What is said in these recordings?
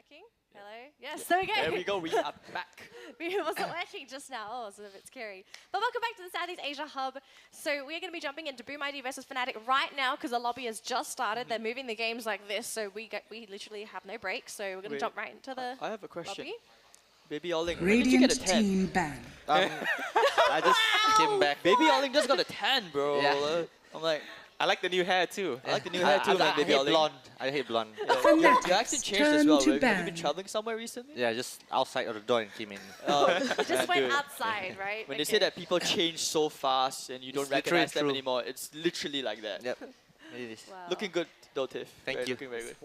working? Hello? Yes, there we go. There we go, we are back. It wasn't working just now. Oh, it's a bit scary. But welcome back to the Southeast Asia Hub. So we're going to be jumping into Boom ID versus Fnatic right now because the lobby has just started. They're moving the games like this, so we literally have no break. So we're going to jump right into the I have a question. lobby. Baby Alling, when did you get a 10? Team ban. I just came back. Baby Alling just got a 10, bro. Yeah. I'm like, I like the new hair too. I like the new hair too, man, I Baby hate Alling. blonde. I hate blonde. Yeah. You actually changed as well, turn right? to Have you been ban. traveling somewhere recently? Yeah, just outside of the door and came in. Just went Good. outside, right? When they say that people change so fast and you don't It's literally recognize them true. anymore, it's literally like that. Yep. It is. Wow. Looking good though, Tiff. Thank you. Looking very good.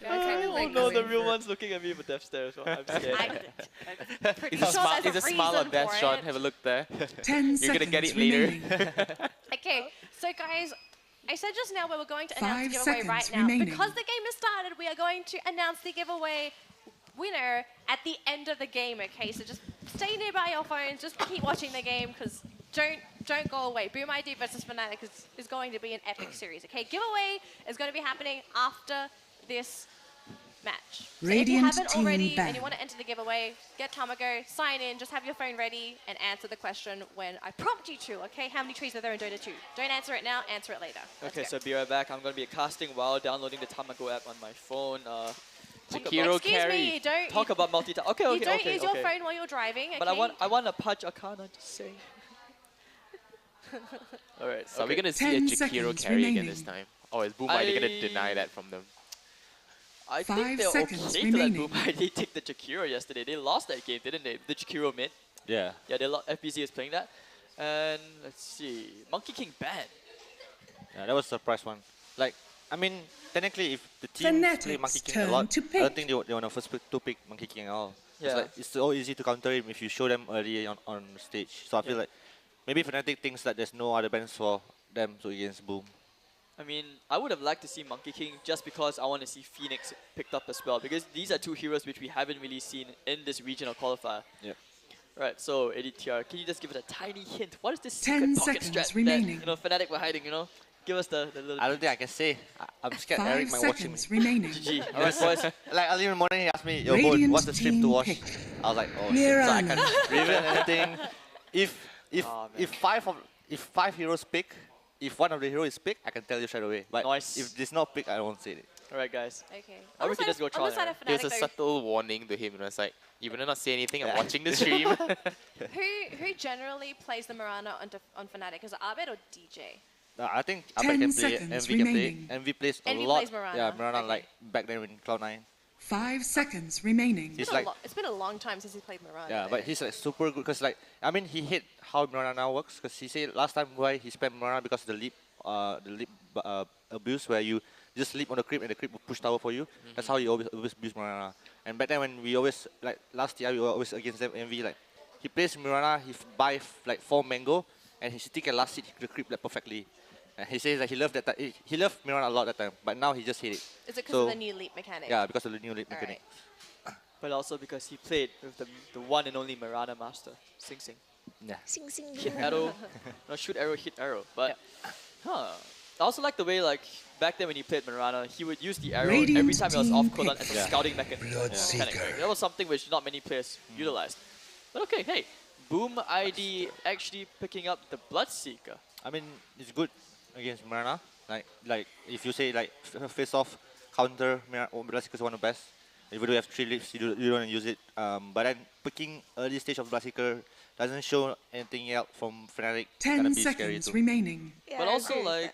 Kind of Oh no, the real one's looking at me with death stare as well. I'm scared. I'm pretty It's a sure smile. there's It's a smile on reason death, for Sean. it. Have a look there. 10 You're gonna get it seconds later. remaining. Okay, so guys, I said just now we were going to announce 5 the giveaway right seconds now. remaining. Because the game has started, we are going to announce the giveaway winner at the end of the game, okay? So just stay nearby your phones, just keep watching the game, because don't go away. Boom ID versus Fnatic is going to be an epic series, okay? Giveaway is going to be happening after this match. So if you Radiant haven't team already ban. and you want to enter the giveaway, get Tamago, sign in, just have your phone ready and answer the question when I prompt you to, okay? How many trees are there in Dota 2? Don't answer it now, answer it later. Let's Okay, go. so be right back. I'm going to be casting while downloading the Tamago app on my phone. Excuse me, you don't, Talk about multitasking. Okay, you okay, don't okay. use your phone while you're driving, okay? But I want to punch Akana, just saying. Alright, So okay. we're gonna see a 10 Jakiro seconds carry again remaining. this time. Or is Boom ID gonna deny that from them? I 5 think they're seconds okay to let remaining. Boom ID take the Jakiro yesterday. They lost that game, didn't they? The Jakiro mid. Yeah. Yeah, FBZ is playing that. And let's see, Monkey King banned. Yeah, that was a surprise one. Like, I mean, technically, if the team play Fnatic's Monkey King turn a lot, to I pick. don't think they want to first to pick Monkey King at all. Yeah. It's like it's so easy to counter him if you show them early on stage. So I feel like maybe Fnatic thinks that there's no other bans for them to against Boom. I mean, I would have liked to see Monkey King just because I want to see Phoenix picked up as well. Because these are two heroes which we haven't really seen in this regional qualifier. Yep. Right, so ADTR, can you just give it a tiny hint? What is this 10 secret pocket seconds strat remaining. that Fnatic were hiding, Give us the little... I don't think I can say. I'm scared 5 Eric might watch me. seconds remaining. GG. Alright, boys. Like early in the morning, he asked me, "Yo, Radiant Bo, what's the stream to team watch?" picked. I was like, "Oh shit!" So I Mirana. can't reveal anything. If Aw, man. if five heroes pick, if one of the heroes is picked, I can tell you straight away. But Nice. if there's no pick, I won't say it. Alright, guys. Okay. Or we can just go on the trial side and of It was Fnatic, a though, subtle warning to him. It's like, you better not say anything. I'm Yeah. watching the stream. who generally plays the Mirana on Fnatic? Is it Abed or DJ? I think 10 Abed can play, seconds Envy can play. remaining. Envy plays a Envy lot. plays Mirana. Yeah, Mirana Okay. like back then in Cloud9. 5 seconds remaining. He's like, It's been a long time since he played Mirana. yeah, though. but he's like super good because like I mean he hate how Mirana now works because he said last time why he spent Mirana because of the leap abuse where you just leap on the creep and the creep will push tower for you. That's how he always abuse Mirana. And back then when we always like last year we were always against them Envy like he plays Mirana, he buy like 4 mango and he stick at last hit the creep like perfectly. And he says that he loved that he loved Mirana a lot that time, but now he just hate it. Is it because So- of the new leap mechanic? Yeah, because of the new leap Alright. mechanic. But also because he played with the one and only Mirana master, Sing Sing. Yeah. Hit arrow, no, shoot arrow, hit arrow. But, I also like the way like back then when he played Mirana, he would use the arrow Radiant every time he was off team cooldown as a pick. scouting mechanic. Right? That was something which not many players utilized. But okay, hey, Boom ID actually picking up the Bloodseeker. I mean, it's good against Mirana. Like if you say like face off counter Bloodseeker is one of the best. If you do have 3 leaps, you don't want to use it. But then picking early stage of Bloodseeker doesn't show anything else from Fnatic. 10 Gonna be scary seconds too. remaining. Yeah, But I also agree with like,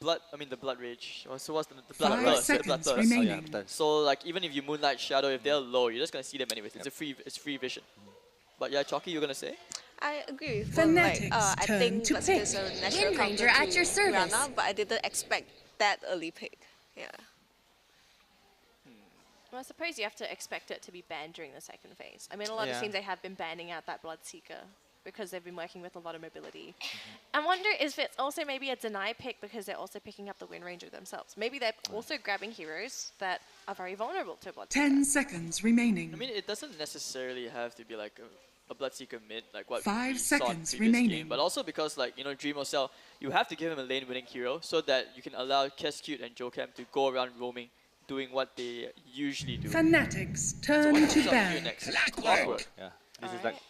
that. I mean the Blood Rage. So what's the 5 Blood Burst? The seconds Blood Burst. Oh, yeah, remaining. but So like even if you Moonlight Shadow, if they're low, you're just gonna see them anyways. It's free vision. But yeah, Chalky, you're gonna say? I agree with Fnatic's Boom. I turn think to Bloodseeker pick. is a natural Wind Ranger counter at to your service. Mirana, but I didn't expect that early pick. Yeah. Well, I suppose you have to expect it to be banned during the second phase. I mean, a lot of Yeah. teams, they have been banning out that Bloodseeker because they've been working with a lot of mobility. I wonder if it's also maybe a deny pick because they're also picking up the Wind Ranger themselves. Maybe they're also grabbing heroes that are very vulnerable to Bloodseeker. 10 seconds remaining. I mean, it doesn't necessarily have to be like a Bloodseeker mid, like what 5 we saw in seconds previous remaining. game, but also because like Dream or Cell, you have to give him a lane winning hero so that you can allow Kescute and Jocam to go around roaming doing what they usually do. Fnatic's So turn what to comes up here ban. next? Clockwork. Yeah. This is Alright. like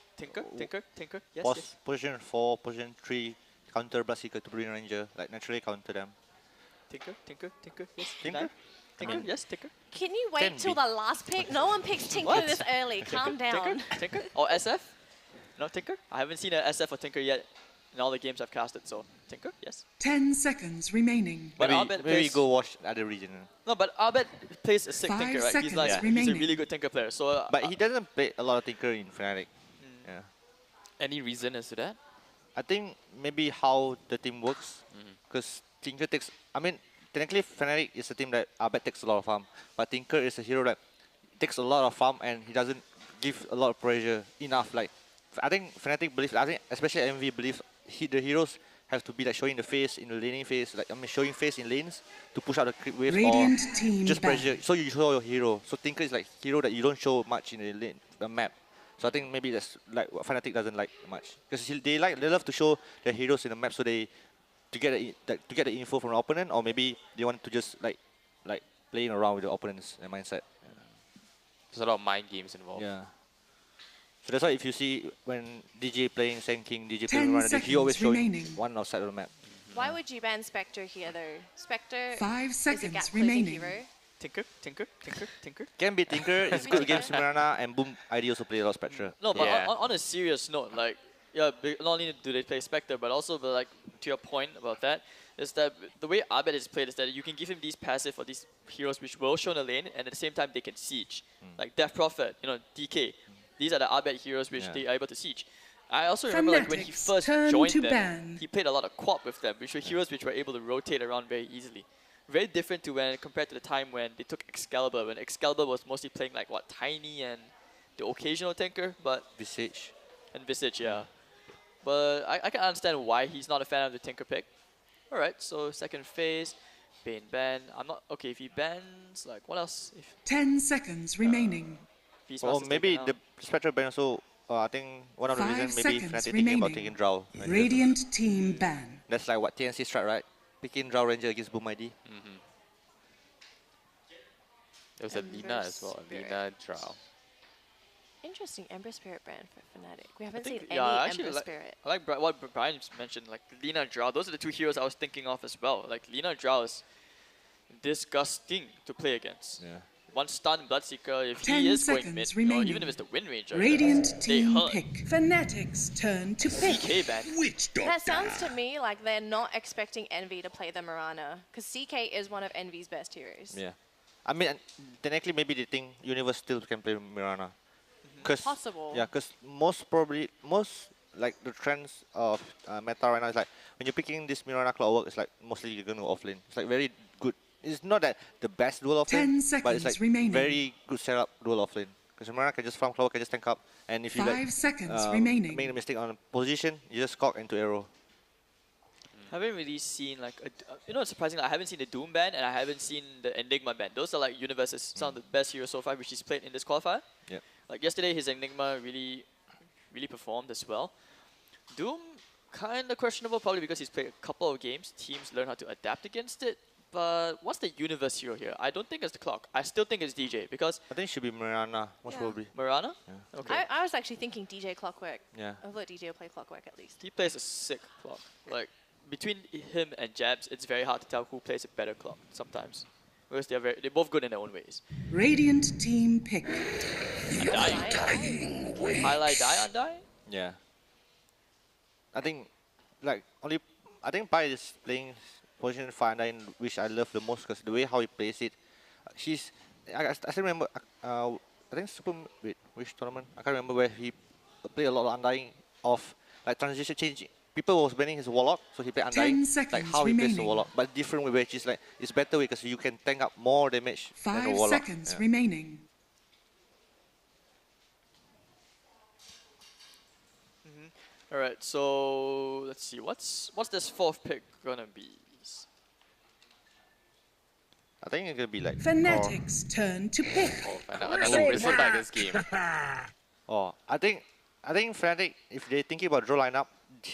Tinker. Yes, boss yes. position 4, position 3, counter Bloodseeker to Green Ranger, like naturally counter them. Tinker. Yes. Tinker? Nine. Tinker. Yes. Tinker. Can you Can wait till be. the last pick? No one picks Tinker What? this early. Calm down. Tinker. Or SF? No Tinker. I haven't seen an SF or Tinker yet in all the games I've casted. So Tinker. Yes. 10 seconds remaining. But Maybe, Abed maybe plays, go watch other region. No, but Abed plays a sick 5 Tinker, right? He's seconds like he's a remaining. really good Tinker player. So But he doesn't play a lot of Tinker in Fnatic. Yeah. Any reason as to that? I think maybe how the team works, because Tinker takes. I mean, technically Fnatic is a team that Abed takes a lot of farm, but Tinker is a hero that takes a lot of farm and he doesn't give a lot of pressure enough. Like, I think Fnatic believes. I think especially MV believes the heroes have to be like showing the face in the laning phase. Like showing face in lanes to push out the creep wave Radiant or team just ban. pressure. So you show your hero. So Tinker is like hero that you don't show much in the lane, the map. So I think maybe that's like what Fnatic doesn't like much, because they love to show their heroes in the map, so they to get the info from the opponent, or maybe they want to just like playing around with the opponent's mindset. There's a lot of mind games involved. Yeah. So that's why if you see when DJ playing Sand King, DJ 10 playing Runner, he seconds always showing remaining. one outside of the map. Why would you ban Spectre here though? Spectre 5 is a seconds gap closing remaining. hero. Tinker. Can be Tinker, it's good against Mirana, and Boom ID also play a lot of Spectre. No, but Yeah. on a serious note, like, yeah, not only do they play Spectre, but also, like, to your point about that, is that the way Abed is played is that you can give him these passive or these heroes which will show in the lane, and at the same time they can siege. Like Death Prophet, DK. These are the Abed heroes which they are able to siege. I also remember like when he Fnatic's first turn joined to them, ban. he played a lot of Quap with them, which were heroes which were able to rotate around very easily. Very different to when compared to the time when they took Excalibur, when Excalibur was mostly playing like what, Tiny and the occasional Tinker, but Visage. and Visage, yeah. But I can understand why he's not a fan of the Tinker pick. Alright, so second phase, Bane ban. I'm not okay if he bans like what else? If 10 seconds remaining. Beastmaster's Or taken maybe out. the Spectre ban also, I think one of the 5 reasons maybe seconds Fnatic thinking about remaining. taking Drow. Radiant team ban. That's like what TNC strat, right? Picking Drow Ranger against Boom ID. There was a Ember Lina as well. Spirit. Lina Drow. Interesting Ember Spirit ban for Fnatic. We haven't think- seen yeah, I any actually Ember like- Spirit. I like what Brian just mentioned, like Lina and Drow. Those are the two heroes I was thinking of as well. Like Lina and Drow is disgusting to play against. Yeah. One stun Bloodseeker, if 10 he is going seconds mid, or remaining. even if it's the Wind Ranger, Radiant they team hurt. pick. Fnatic's turn to pick. CK ban. That sounds to me like they're not expecting Envy to play the Mirana, because CK is one of Envy's best heroes. Yeah. I mean, technically maybe they think Universe still can play Mirana. Cause, Possible. Yeah, because most like the trends of meta right now is like when you're picking this Mirana Clockwork, it's like mostly you're going to offlane. It's like very good. It's not that the best dual offlane, 10 but it's seconds like remaining. very good setup dual offlane. Because Mirana can just farm Clockwork, can just tank up, and if you 5 seconds like remaining. make a mistake on position, you just cock into arrow. Haven't really seen like surprisingly I haven't seen the Doom ban and I haven't seen the Enigma ban. Those are like Universe's some of the best heroes so far which he's played in this qualifier. Yep. Like yesterday his Enigma really performed as well. Doom kinda questionable probably because he's played a couple of games. Teams learn how to adapt against it. But what's the Universe hero here? I don't think it's the Clock. I still think it's DJ because I think it should be Mirana, most Yeah. probably. Mirana? Yeah. Okay. I was actually thinking DJ Clockwork. Yeah. I thought DJ would play Clockwork at least. He plays a sick Clock. Like between him and Jabs, it's very hard to tell who plays a better Clock sometimes. Because they're both good in their own ways. Radiant team pick. Undying. Highlight die Undying? Yeah. I think I think Pai is playing position 5-9, which I love the most because the way how he plays it. I still remember I think which tournament? I can't remember where he played a lot of Undying of like transition changing. People was banning his Warlock, so he played 10 Undying. Like seconds how he plays the remaining. Warlock. But different way, which is like it's better way because you can tank up more damage than the 5 Warlock. seconds Yeah. remaining. Alright, so let's see. What's this fourth pick gonna be? I think it's gonna be like Fnatic's turn to pick. I will whistle back this game. I think Fnatic, if they're thinking about draw lineup,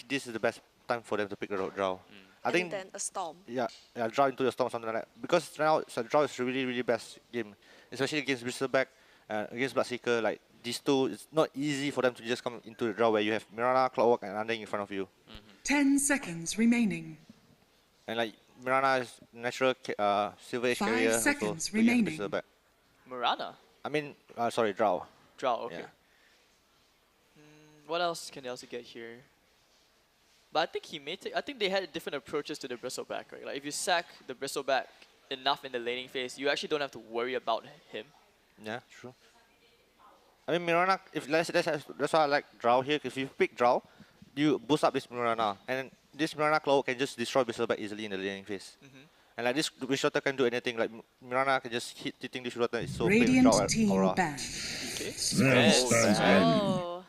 this is the best time for them to pick a draw. I think then a storm. yeah, draw into the storm, something like that. Because right now, so draw is really best game, especially against Bristleback, against Bloodseeker. Like these two, it's not easy for them to just come into the draw where you have Mirana, Clockwork, and Undying in front of you. 10 seconds remaining. And like Mirana is natural Silver Age 5 carrier seconds also remaining. against Bristleback. Murana. I mean, sorry, draw. Draw, okay. Yeah. What else can they also get here? But I think he may take. I think they had different approaches to the Bristleback, right? Like if you sack the Bristleback enough in the laning phase, you actually don't have to worry about him. Yeah, true. I mean, Mirana, if that's why I like draw here. If you pick draw, you boost up this Mirana, and this Mirana Cloak can just destroy Bristleback easily in the laning phase. And like this Wishwater can do anything. Like Mirana can just hitting this Wishwater is so pain Radiant draw team aura. banned. Oh,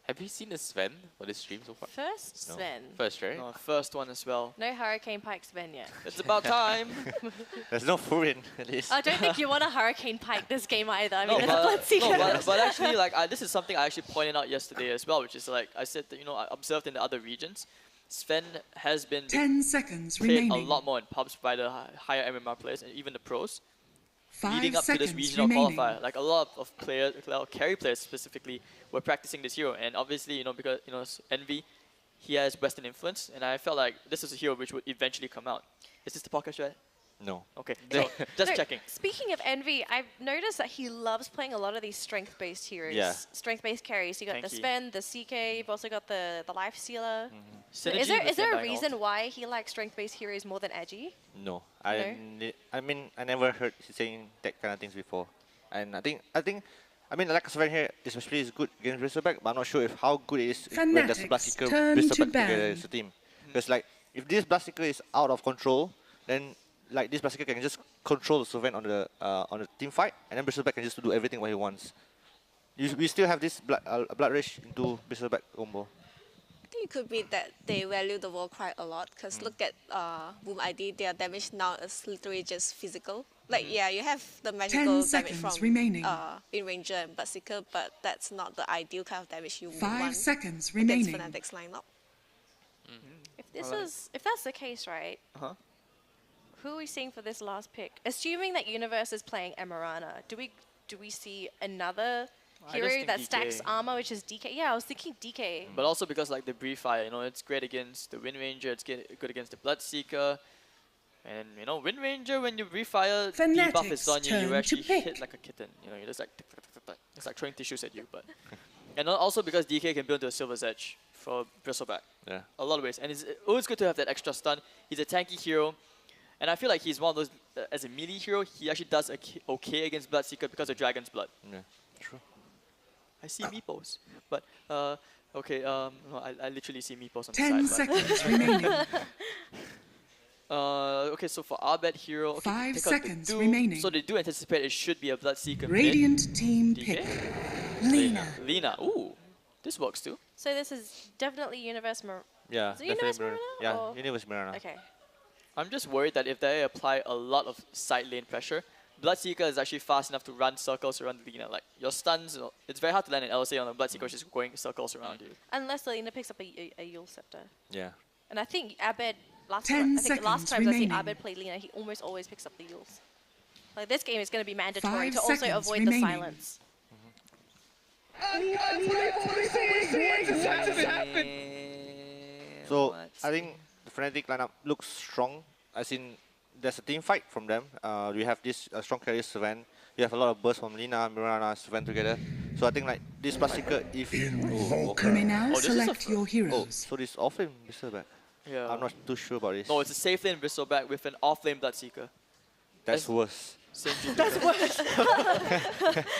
Have you seen the Sven for this stream so far? first No. Sven. First, right? No, first one as well. No Hurricane Pike Sven yet. It's about time. There's no Furin at least. I don't think you want a Hurricane Pike this game either. I No, mean, but, let's see. but actually, like this is something I actually pointed out yesterday as well, which is like I said that I observed in the other regions, Sven has been 10 seconds played a remaining. lot more in pubs by the higher MMR players and even the pros. 5 Leading up to this seconds regional remaining. qualifier, like a lot of players, carry players specifically, were practicing this hero, and obviously, because Envy, he has Western influence, and I felt like this is a hero which would eventually come out. Is this the podcast, right? No. Okay, so just No, checking. Speaking of Envy, I've noticed that he loves playing a lot of these strength-based heroes. Yeah. Strength-based carries. You got Thank the you. Sven, the CK. You've also got the Life Stealer. Synergy Is there with a Undying reason ult. why he likes strength-based heroes more than edgy? No. I mean, I never heard he saying that kind of things before. And I think, like Sven here, especially is good against Bristleback, but I'm not sure if how good it is when there's Fnatic's Bloodseeker turn to Bristleback ban. together as a team. Because like, if this Bloodseeker is out of control, then like this Bloodseeker can just control the Sven on the team fight, and then Bristleback can just do everything what he wants. We still have this Blood Rage into Bristleback combo. I think it could be that they value the war cry a lot because look at Boom ID, their damage now is literally just physical. Like yeah, you have the magical damage seconds from remaining. in Ranger and Bloodseeker, but that's not the ideal kind of damage you 5 want seconds against remaining. Fnatic's lineup. If that's the case, right? Uh-huh. Who are we seeing for this last pick? Assuming that Universe is playing Emirana, do we see another I hero just think that DK. stacks armor, which is DK? Yeah, I was thinking DK. But also because like the Brief Fire, it's great against the Wind Ranger, it's good against the Bloodseeker. And Wind Ranger, when you Brief Fire, debuff is on you, turn you to actually pick. hit like a kitten. You're just like, tick, tick, tick, tick, tick. It's like throwing tissues at you. But and also because DK can build into a Silver's Edge for Bristleback. Yeah. A lot of ways. And it's always good to have that extra stun. He's a tanky hero. And I feel like he's one of those, as a melee hero, he actually does okay against Bloodseeker because of Dragon's Blood. Yeah. True. I see meepos. But, okay, no, I literally see meepos on 10 the side. seconds remaining. Okay, so for our bad hero, okay, 5 take out the seconds Doom. remaining. So they do anticipate it should be a Bloodseeker mid. Radiant team DK? pick. Lena. Lena, ooh, this works too. So this is definitely Universe. Yeah. Is it Universe definitely Mirana Yeah. or- Universe Mirana. Okay. I'm just worried that if they apply a lot of side lane pressure, Bloodseeker is actually fast enough to run circles around the Lena. Like your stuns, it's very hard to land an LSA on a Bloodseeker which is going circles around you. Unless Lena picks up a Yule Scepter. Yeah. And I think Abed, last 10 time I seconds I see remaining. Abed play Lena, he almost always picks up the Yules. Like this game is going to be mandatory 5 to also seconds avoid remaining. the silence. So I think the Fnatic lineup looks strong. As in, there's a team fight from them. We have this strong carrier Sven. We have a lot of bursts from Lina, Mirana, Sven together. So I think like this Bloodseeker, if You may now this is a select your heroes. so this offlane Bristleback. Yeah. I'm not too sure about this. No, it's a safe lane Bristleback with an off lane Bloodseeker. That's worse. Same GP.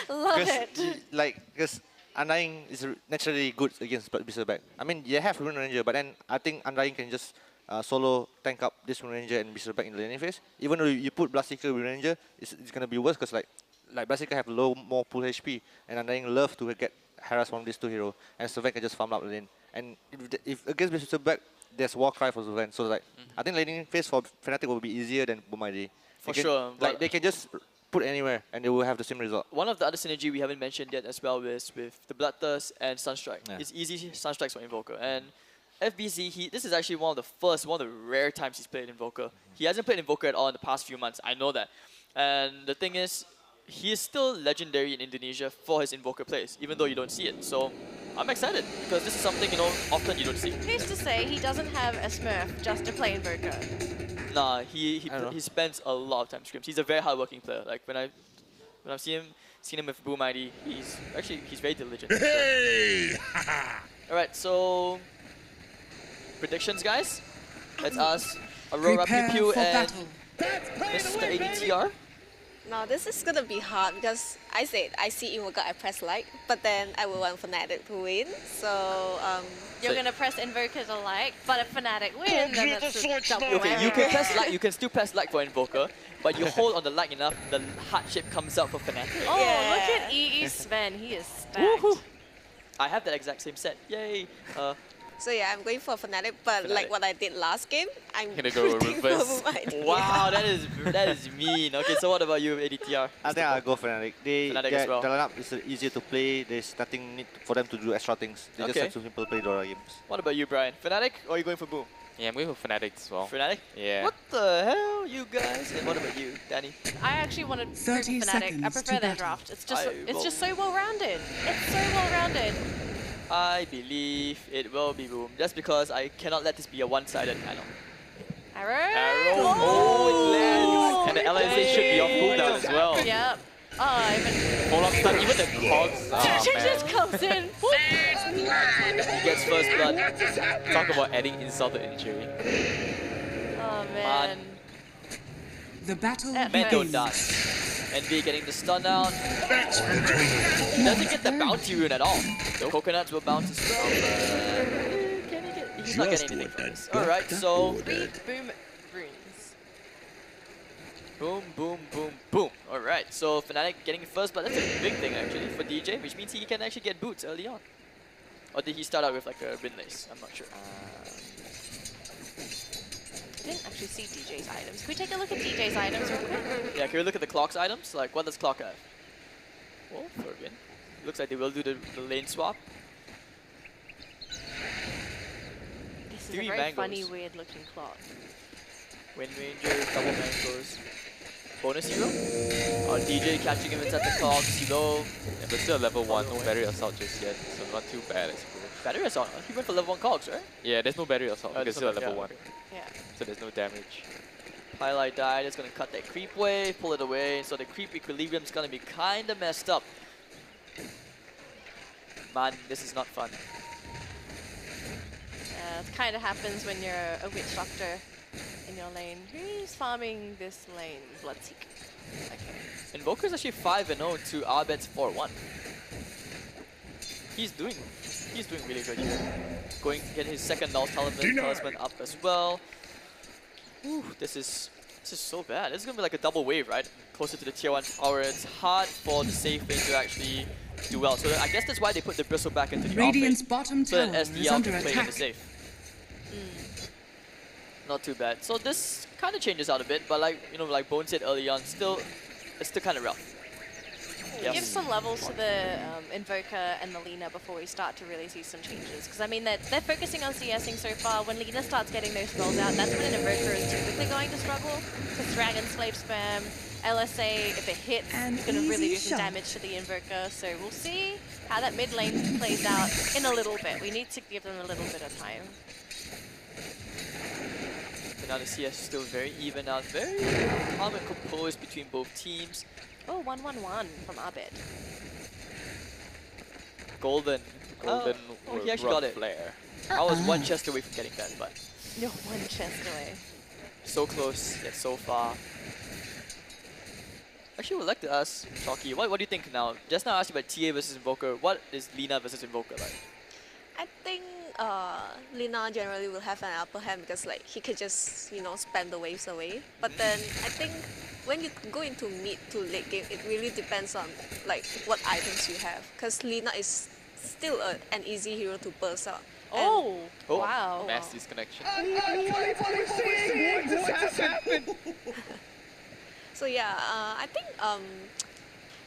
Love it. Because Undying is naturally good against Bristleback. I mean, you have Rune Ranger, but then I think Undying can just solo tank up this Rune Ranger and Bristleback in the laning phase. Even though you put Bloodseeker Rune Ranger, it's gonna be worse because like Bloodseeker have more full HP, and Undying love to get harass from these two heroes, and Sven can just farm up the lane. And if against Bristleback, there's Warcry for Sven, so like I think laning phase for Fnatic will be easier than Boom ID. For They can- sure, but- Like they can just put anywhere and they will have the same result. One of the other synergy we haven't mentioned yet as well is with the Bloodthirst and Sunstrike. Yeah. It's easy Sunstrikes for Invoker. And FBZ, this is actually one of the rare times he's played Invoker. He hasn't played Invoker at all in the past few months. I know that. And the thing is, he is still legendary in Indonesia for his Invoker plays, even though you don't see it. So I'm excited because this is something, you know, often you don't see. Who's to say he doesn't have a Smurf just to play Invoker? Nah, he spends a lot of time scrims. He's a very hardworking player. Like when I've seen him with Boom ID, he's very diligent. Hey! Alright, so predictions, guys. Let's ask Aurora Pew Prepare Pew for and battle. Mr. ADTR. Now this is gonna be hard because I said I see Invoker, I press like, but then I will want Fnatic to win. So You're gonna press Invoker to like, but if Fnatic win, then that's a double Okay, whammy. you can press like, you can still press like for Invoker, but you hold on the like enough, the heart shape comes out for Fnatic. Oh, Yeah. look at EE Sven, he is stacked. Woohoo! I have that exact same set. Yay! so yeah, I'm going for Fnatic, but Fnatic. like what I did last game, I'm Gonna go rooting for reverse. Boom ID. Wow, that is mean. Okay, so what about you, ADTR? I think I'll go Fnatic. Fnatic as well. The lineup is easier to play. There's nothing need for them to do extra things. They just Okay. have to simply play Dora games. What about you, Brian? Fnatic or are you going for Boom? Yeah, I'm going for Fnatic as well. Fnatic? Yeah. What the hell, you guys? And what about you, Danny? I actually wanted to 30 Fnatic. I seconds prefer to their battle. draft. It's I just so well rounded. It's so well rounded. I believe it will be Boom, just because I cannot let this be a one-sided panel. Arrow. Arrow. Oh, it lands. And the LSA should be on cooldown as well. Yep. Oh, Hold up, stun, even the cogs. Oh, she man. just comes in. He gets first blood. Talk about adding insult to injury. Oh man. The battle That Men don't begins. dance. NB getting the stun out. Doesn't get the bounty rune at all. The coconuts will bounce as well. But can he get? He's not getting anything from this. Alright, so 3 boom runes. boom, boom, boom, boom. Alright, so Fnatic getting first blood. That's a big thing actually for DJ, which means he can actually get boots early on. Or did he start out with like a Rinlace? I'm not sure. I didn't actually see DJ's items. Can we take a look at DJ's items real quick? Yeah, can we look at the Clock's items? Like, what does Clock have? Well, for a win. Looks like they will do the lane swap. This is Three a very mangoes. funny, weird looking clock. Wind Ranger, double mangoes. Bonus hero? Or DJ catching him inside the Clock, Silo. Yeah, but still level 1, no battery assault just yet, so not too bad I suppose. Battery assault. He went for level 1 cogs, right? Yeah, there's no battery assault because still at level 1, Yeah. so there's no damage. Highlight died, it's gonna cut that creep wave, pull it away, so the creep equilibrium is gonna be kinda messed up. Man, this is not fun. It kind of happens when you're a witch doctor in your lane. Who's farming this lane? Bloodseek. Okay. Invoker's actually 5-0 to Arbet's 4-1. He's doing really good here. Going to get his second Null Talisman up as well. Ooh, this is so bad. This is gonna be like a double wave, right? Closer to the tier 1 tower. It's hard for the safe lane to actually do well. So I guess that's why they put the Bristle back into the Radiant's offlane, bottom so tower that is SDL under can play in the attack. safe. Not too bad. So this kind of changes out a bit, but like, you know, like Bone said early on, it's still kind of rough. Yes. Give some levels to the Invoker and the Lina before we start to really see some changes. Because I mean, they're focusing on CSing so far. When Lina starts getting those spells out, that's when an Invoker is typically going to struggle. Because Dragon Slave Spam, LSA, if it hits, An it's going to really do easy some shot. damage to the Invoker. So we'll see how that mid lane plays out in a little bit. We need to give them a little bit of time. But now the CS is still very even out, very calm and composed between both teams. Oh, 1-1-1 from Abed. Golden. Golden Oh, he actually got it. flare. I was one chest away from getting that, but No, one chest away. so close yet so far. Actually, I would like to ask Chalky, what do you think now? Just now I asked you about TA versus Invoker. What is Lina versus Invoker like? I think Lina generally will have an upper hand because like he could just spam the waves away. But then I think when you go into mid to late game, it really depends on like what items you have. Because Lina is still an easy hero to burst out. And Oh, Oh, wow. Mass disconnection. so yeah, I think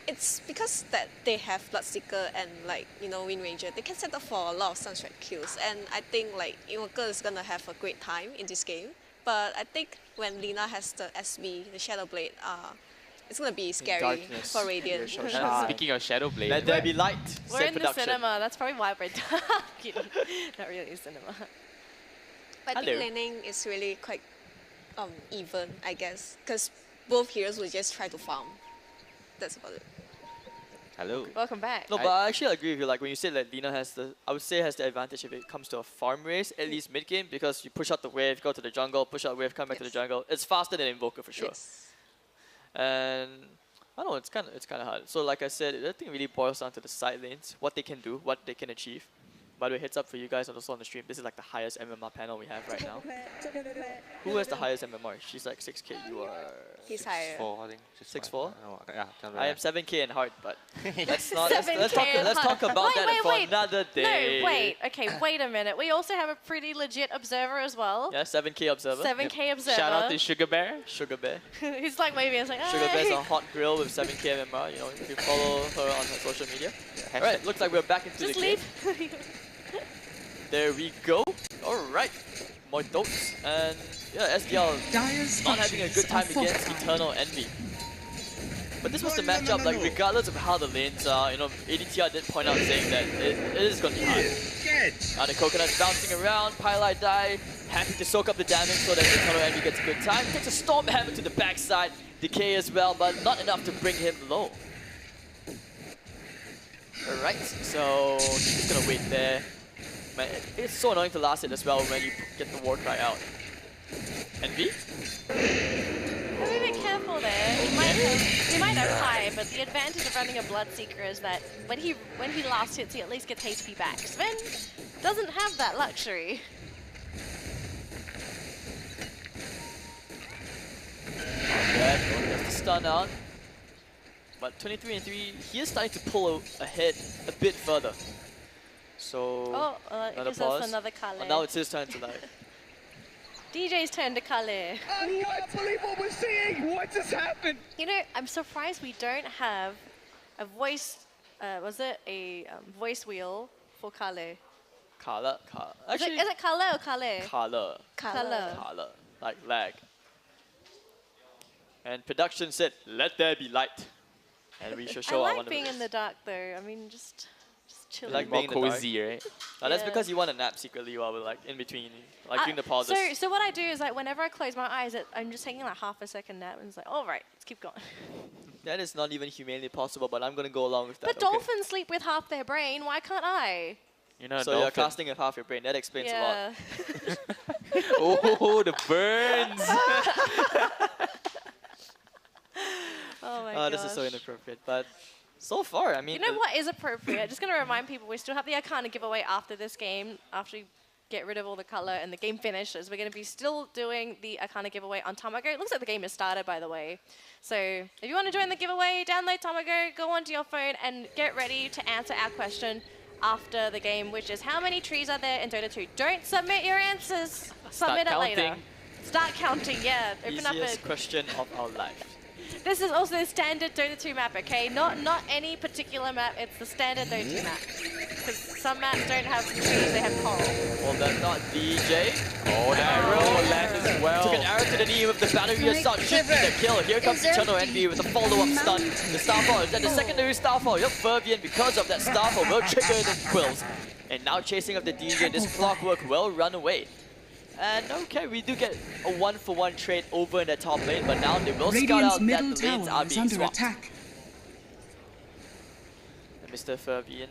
it's because that they have Bloodseeker and like Wind Ranger, they can set up for a lot of Sunstrike kills, and I think like Invoker is gonna have a great time in this game. But I think when Lina has the SB, the Shadow Blade, it's gonna be scary darkness. for Radiant. Speaking of Shadow Blade, Let there be light. We're said in production. the cinema. That's probably why we're kidding. Not really a cinema. But I think laning is really quite even, I guess, because both heroes will just try to farm. That's about it. Hello. Welcome back. No, but I actually agree with you. Like when you said that Lina has I would say has the advantage if it comes to a farm race, at least mid game, because you push out the wave, go to the jungle, push out wave, come back to the jungle. It's faster than Invoker for sure. Yes. And I don't know, it's kind of hard. So like I said, I think it really boils down to the side lanes, what they can do, what they can achieve. By the way, heads up for you guys also on the stream. This is like the highest MMR panel we have right now. Who has the highest MMR? She's like 6k. You are. He's higher. 6'4", I think. 6'4"? Yeah. I am 7k in heart, but let's not. 7K Let's talk about that for another day. No, wait. Okay, wait a minute. We also have a pretty legit observer as well. Yeah, 7k observer. 7K observer. shout out to Sugar Bear. Sugar Bear. He's like waving. It's like, Sugar Bear's "Hey." on Hot Grill with 7k MMR. You know, if you follow her on her social media. Yeah, Alright, looks like we're back into Just the game. leave. There we go. Alright. More dotes. And yeah, SDL Dire's not having a good time structures are against fortified. Eternal Envy. But this was the matchup, like regardless of how the lanes are, ADTR did point out saying that it is going to be hard. Now the Coconut's bouncing around, Pylite die, happy to soak up the damage so that Eternal Envy gets a good time. Takes a Storm Hammer to the backside, Decay as well, but not enough to bring him low. Alright, so he's just gonna wait there. Man, it's so annoying to last hit as well when you get the war cry out. Envy? Be a bit careful there. He might have high, but the advantage of running a Bloodseeker is that when he last hits, he at least gets HP back. Sven doesn't have that luxury. Yeah, gets the stun out. But 23 and 3, he is starting to pull ahead a bit further. So Oh, another this pause. is another Kale. And now it's his turn to like. DJ's turn to Kale. I can't believe what we're seeing! What just happened? I'm surprised we don't have a voice. Was it a voice wheel for Kale? Kala. Is Actually, it Kale or Kale? Kala. Kale. Kala. Like lag. And production said, let there be light. And we should show I our like being wonders. in the dark though. I mean, just chilling. Like More being in the dark. cozy, right? Now that's Yeah. because you want to nap secretly while we're like in between, like during the pauses. So what I do is like whenever I close my eyes, I'm just taking like half a second nap and it's like, all right, let's keep going. That is not even humanly possible, but I'm gonna go along with that. But dolphins sleep with half their brain. Why can't I? You're not a So you're dolphin. casting with half your brain. That explains a lot. Yeah. Oh, the burns! Oh my Oh, gosh. this is so inappropriate. But so far, I mean, You know what is appropriate? Just gonna remind people we still have the Arcana giveaway after this game. After we get rid of all the color and the game finishes, we're gonna be still doing the Arcana giveaway on Tamago. It looks like the game has started, by the way. So if you want to join the giveaway, download Tamago, go onto your phone, and get ready to answer our question after the game, which is how many trees are there in Dota 2? Don't submit your answers. Submit it later. counting. Start counting. Yeah. Open up easiest a. question of our life. This is also the standard Dota 2 map, okay? Not any particular map, it's the standard Dota 2 map. Because some maps don't have trees, they have coral. Well, that's not DJ. Oh, that arrow lands as well. Took an arrow to the knee with the battery assault. Should be the kill. Here comes Eternal Envy with a follow-up stun. The Starfall is then the secondary Starfall. Yup, Fervian, because of that Starfall, will trigger the Quills. And now chasing up the DJ, this Clockwork will run away. And okay, we do get a 1-for-1 trade over in the top lane, but now they will scout Radiant's out that middle the lanes tower are is being under swapped. attack. And Mr. Fervian.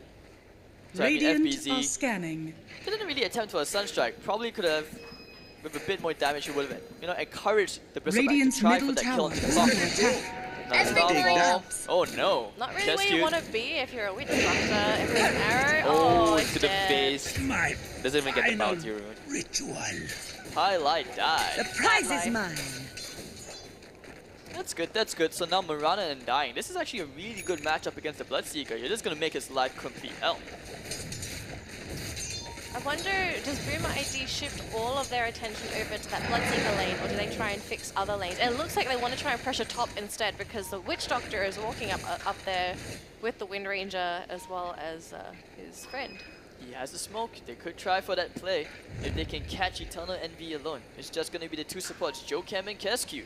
Radiant FBZ. are scanning. Didn't really attempt for a Sunstrike. Probably could have, with a bit more damage, he would have, encouraged the Bristleback to Radiant's try for middle that kill tower into the is clock. under attack. Oh no. Not really Just where you cute. want to be if you're a Witch Doctor. If there's an arrow, Oh, it's to the dead. face. My Doesn't even get the final bounty rune. ritual. Highlight die. The prize Highlight. is mine. That's good, that's good. So now Mirana and Dying. This is actually a really good matchup against the Bloodseeker. You're just gonna make his life complete hell. I wonder, does Boom ID shift all of their attention over to that Bloodseeker lane, or do they try and fix other lanes? And it looks like they want to try and pressure top instead, because the Witch Doctor is walking up there with the Wind Ranger as well as his friend. He has the smoke. They could try for that play if they can catch Eternal Envy alone. It's just going to be the two supports, Joe-Cam and Kescu.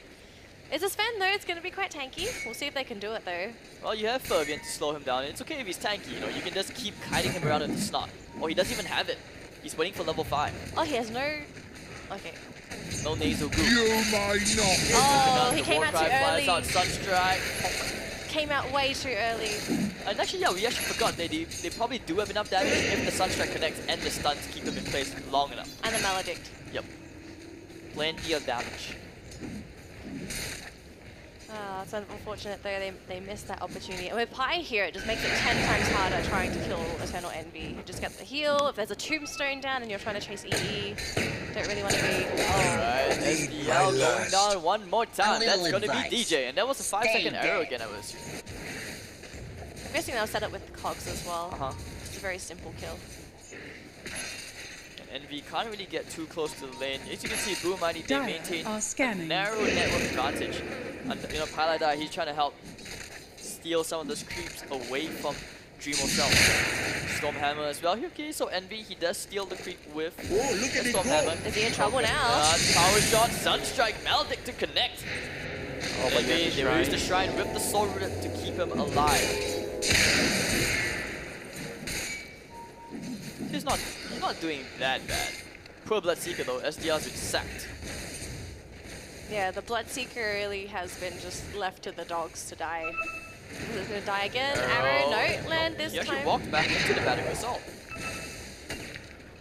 It's a Sven though, it's going to be quite tanky. We'll see if they can do it though. Well, you have Fervian to slow him down. It's okay if he's tanky, you know, you can just keep kiting him around with the snot. Or he doesn't even have it. He's waiting for level 5. Oh, he has no... Okay. No nasal goo. You might not. Oh, he The came war out cry too early. flies out, Sunstrike. Came out way too early. And actually, yeah, we actually forgot. They probably do have enough damage if the Sunstrike connects and the stuns keep them in place long enough. And the Maledict. Yep. Plenty of damage. Oh, it's unfortunate though, they missed that opportunity. And with Pi here, it just makes it 10 times harder trying to kill Eternal Envy. You just get the heal. If there's a tombstone down and you're trying to chase EE, don't really want to be... Alright, SDL going down one more time. That's going to be DJ. And that was a 5-second arrow again, I would assume. I'm guessing they'll set it with Cogs as well. It's a very simple kill. Envy can't really get too close to the lane. As you can see, Boom ID, they maintain a scanning. narrow network advantage. And you know, Paladai, he's trying to help steal some of those creeps away from Dreamo Self. Stormhammer as well. Okay, so Envy, he does steal the creep with look at the it Stormhammer. Is he in trouble now? Power shot, Sunstrike, Maledict to connect. Oh, but Envy, they use the shrine with the soul rip to keep him alive. He's not doing that bad. Poor Bloodseeker though, SDR's been sacked. Yeah, the Bloodseeker really has been just left to the dogs to die. He's gonna die again. Arrow, no, land this He actually time. walked back into the battery assault.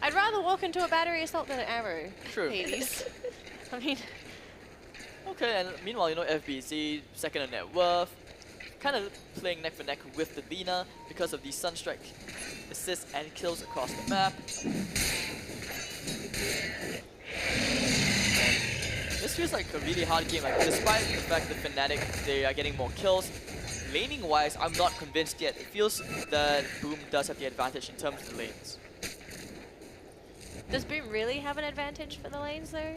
I'd rather walk into a battery assault than an arrow. True. Hades. I mean, Okay, and meanwhile, you know, FBZ, second in net worth, kind of playing neck for neck with the Lina because of these Sunstrike assists and kills across the map. This feels like a really hard game, like despite the fact that Fnatic, they are getting more kills, laning wise, I'm not convinced yet. It feels that Boom does have the advantage in terms of the lanes. does Boom really have an advantage for the lanes though?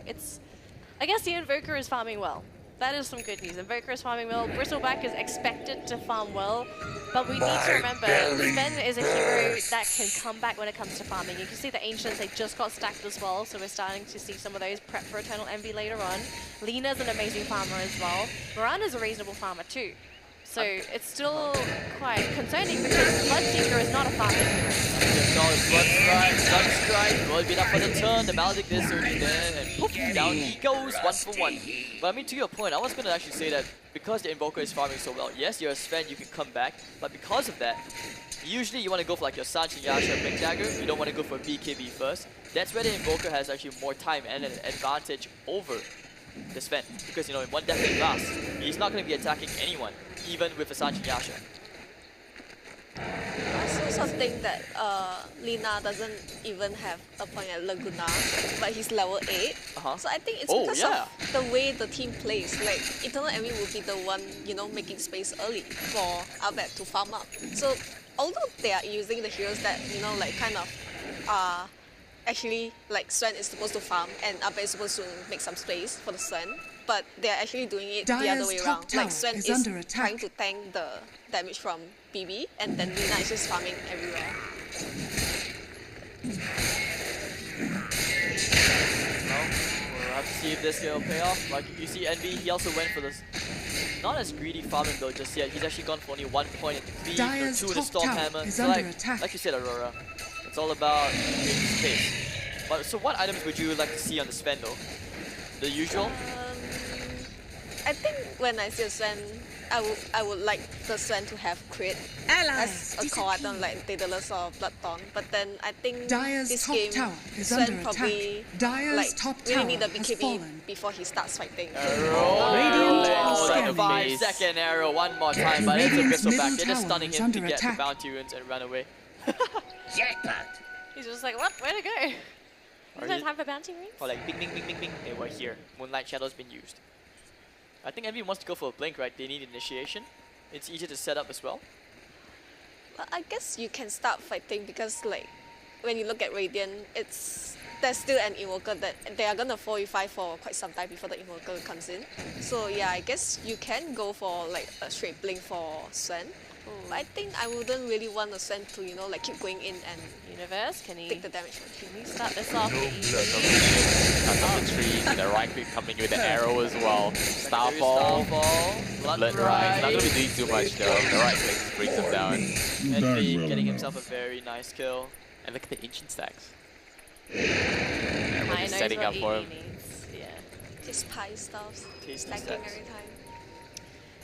I guess the Invoker is farming well. That is some good news. Invoker is farming well. Bristleback is expected to farm well, but we need to remember Sven is a hero that can come back when it comes to farming. You can see the Ancients, they just got stacked as well, so we're starting to see some of those prep for Eternal Envy later on. Lina's an amazing farmer as well. Mirana's a reasonable farmer too. So it's still quite concerning because Bloodseeker is not a farming hero. Sunstrike, will be up for the turn, the Maledict is already there, and poof, down he goes, 1 for 1. But I mean, to your point, I was going to actually say that because the Invoker is farming so well, yes, you're a Sven, you can come back, but because of that, usually you want to go for like your Sanch and Yasha Big Dagger, you don't want to go for BKB first. That's where the Invoker has actually more time and an advantage over the Sven, because you know, in one death blast, he's not going to be attacking anyone, even with a Sanch and Yasha. I also think that Lina doesn't even have a point at Laguna, but he's level 8. So I think it's because of the way the team plays. Like, Eternal Envy will be the one, you know, making space early for Abed to farm up. So although they are using the heroes that, you know, like kind of actually, like Sven is supposed to farm and Abed is supposed to make some space for the Sven, but they're actually doing it the other way around. Like Sven is trying to tank the damage from BB, and then Lina is just farming everywhere. Well, we'll have to see if this will pay off. Like you see Envy, he also went for this not as greedy farming build just yet. He's actually gone for only 1 point in the cleave, or 2 in the Stormhammer. So like you said, Aurora, it's all about creating space. But so what items would you like to see on the Sven though? The usual? I think when I see a Sven, I would like the Sven to have crit as a core item like Daedalus or Bloodthorn. But then I think this game, Sven probably really need the BKB before he starts fighting. Like a 5-second arrow one more time, but it's a Bristleback. They're just stunning him to get the bounty runes and run away. He's just like, what? Where'd it go? There's no time for bounty rings? Or like bing bing bing bing bing, they were here. Moonlight Shadow's been used. I think Envy wants to go for a blink, right? They need initiation. It's easier to set up as well. But I guess you can start fighting because like when you look at Radiant, there's still an Invoker that they are gonna 4v5 for quite some time before the Invoker comes in. So yeah, I guess you can go for like a straight blink for Sven. But I think I wouldn't really want a Sven to, you know, like keep going in and Universe, can he take the damage. can he start this off? Cuts off the trees, and the right click coming with the arrow as well. Starfall, Blood Rise. Not gonna be doing too much though. The right click brings him down. Envy getting himself a very nice kill. And look at the ancient stacks. I We're just setting up for him. needs. Yeah. Just pie stuff, Tasty stacking stacks. every time.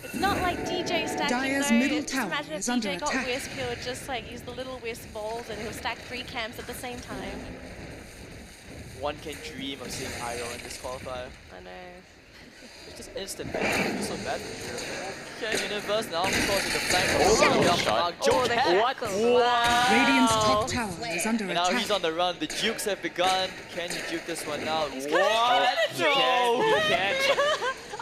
It's not like DJ stacking Dire's though. middle Just tower imagine if is under DJ got attack. Wisp, he would just like use the little Wisp balls and he'll stack 3 camps at the same time. One can dream of seeing Idol in this qualifier. I know. It's just instant ban. It's so bad for you. Okay, Universe now, of course, with the flank. Oh, shot. Oh, the What? tackle. Wow. Radiant's top tower is under And now he's attack. on the run. The jukes have begun. Can he juke this one now? He's What? gonna No! You can't.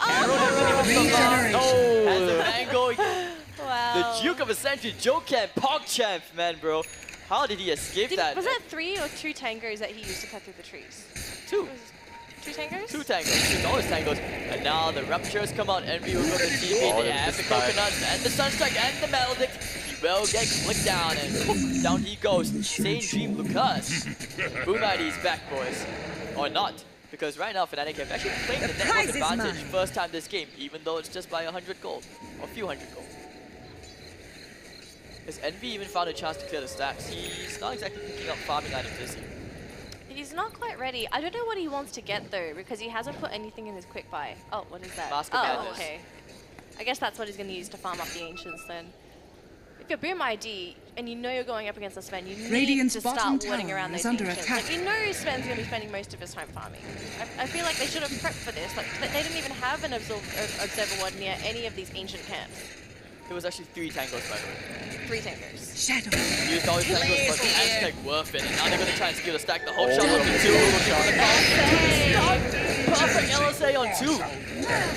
Arrow hasn't even come out. Regeneration. Has the mango. Wow. The Duke of a Century, Joe-Camp, PogChamp, man, bro. How did he escape that? Was that 3 or 2 tangos that he used to cut through the trees? 2. 2 tangos? 2 tangos. It's always tangos. And now the Ruptures come out. Envy will go to TP. Oh, They have the this time. Coconuts and the Sunstrike and the Maledict. He will get clicked down and poof, down he goes. Same Dream Lucas. Boom ID's back, boys. Or not. Because right now Fnatic have actually played the network prize is advantage mine. first time this game, even though it's just by 100 gold. Or a few hundred gold. Has Envy even found a chance to clear the stacks? He's not exactly picking up farming items this year. He's not quite ready. I don't know what he wants to get though, because he hasn't put anything in his quick buy. Oh, what is that? Mask of oh, Madness. okay. I guess that's what he's going to use to farm up the Ancients then. If you're Boom ID and you know you're going up against a Sven, you need Radiant's to bottom start winning tower around is those under Ancients. attack. Like, you know Sven's going to be spending most of his time farming. I feel like they should have prepped for this. Like, they didn't even have an Observer Ward near any of these Ancient camps. It was actually 3 tangos, by the way. 3 tankers. Shadow. He used all his tangos, but the Aztec worth it. And now they're going to try and steal the stack. The whole shot Oh. on the 2. Perfect LSA on 2.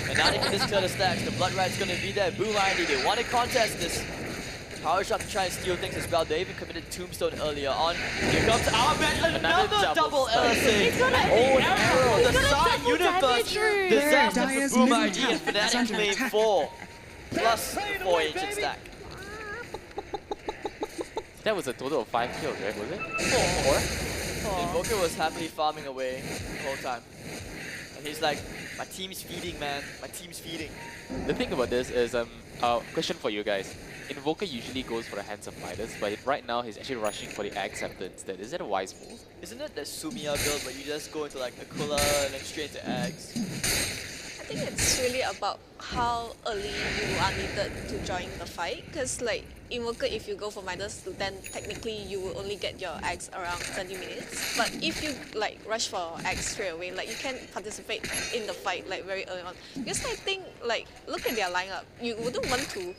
And now they can just clear the stacks. The Blood Ride's going to be there. Boom ID, they want to contest this. Power shot to try and steal things as well. They even committed Tombstone earlier on. Here comes Ahmed, another double LSA. He's got a Arrow on the he's got a side. double Universe. damage room. Disaster Dire's for Boom middle ID and tower is Fnatic under claim attack. 4. Plus the 4 ancient stack. That was a total of 5 kills, right? Was it? 4. The Invoker was happily farming away the whole time. And he's like, my team's feeding, man. My team's feeding. The thing about this is, question for you guys. Invoker usually goes for the hands of fighters, but right now he's actually rushing for the Axe instead. Is that a wise move? Isn't it that Sumiya build where you just go into like Aquila and then straight to Axe? I think it's really about how early you are needed to join the fight. Because like Invoker, if you go for Midas, then technically you will only get your Axe around 20 minutes. But if you like rush for Axe straight away, like you can participate in the fight like very early on. Because I think like look at their lineup, you wouldn't want to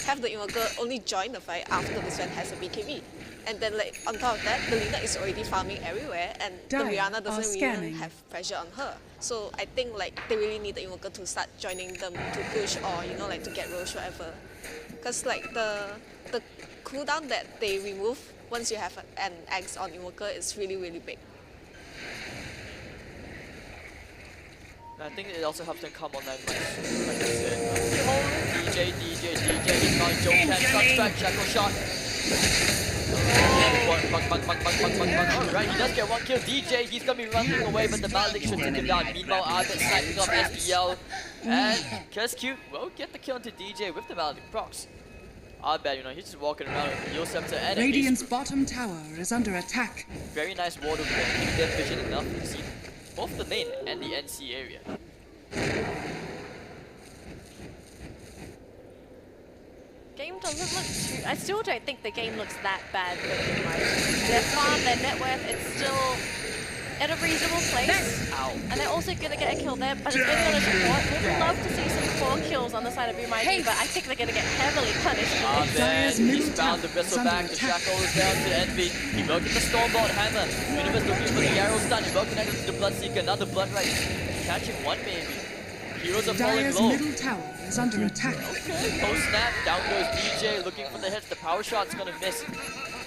have the Invoker only join the fight after the Sven has a BKB. And then like on top of that, the Lina is already farming everywhere and the Dire Rihanna are doesn't even scanning. have pressure on her. So I think like they really need the Invoker to start joining them to push or you know like to get Roche whatever. Because like the cooldown that they remove once you have an Axe on Invoker is really big. And I think it also helps them come online much, like I said. DJ, he's on Joe Cat, Sunstrike, Shackle Shot. Alright, he does get 1 kill. DJ, he's gonna be running away, but the Malik should take him down. Meanwhile, Arbet sniping off SDL. And Kescute will get the kill into DJ with the Malik procs. Arbet, you know, he's just walking around with the Yule Scepter and a Radiant's Ace. bottom tower is under attack. Very nice ward over there, giving them vision enough to see both the lane and the NC area. Game doesn't look too... I still don't think the game looks that bad looking. Like, their farm, their net worth, it's still at a reasonable place. Ow. And they're also going to get a kill there, but it's going to support. We'd love to see some 4 kills on the side of Boom ID, but I think they're going to get heavily punished for this. Dire's Then middle he's found the tower whistle is under back, the attack. shackle is down to Envy. He will get the Stormbolt Hammer. Universe looking for the arrow stun, he will connect it to the Bloodseeker, now the Blood Right. Catching 1 maybe. Heroes are falling Dire's low. middle tower is under attack. Okay, post snap, down goes DJ, looking for the hits, the power shot's gonna miss.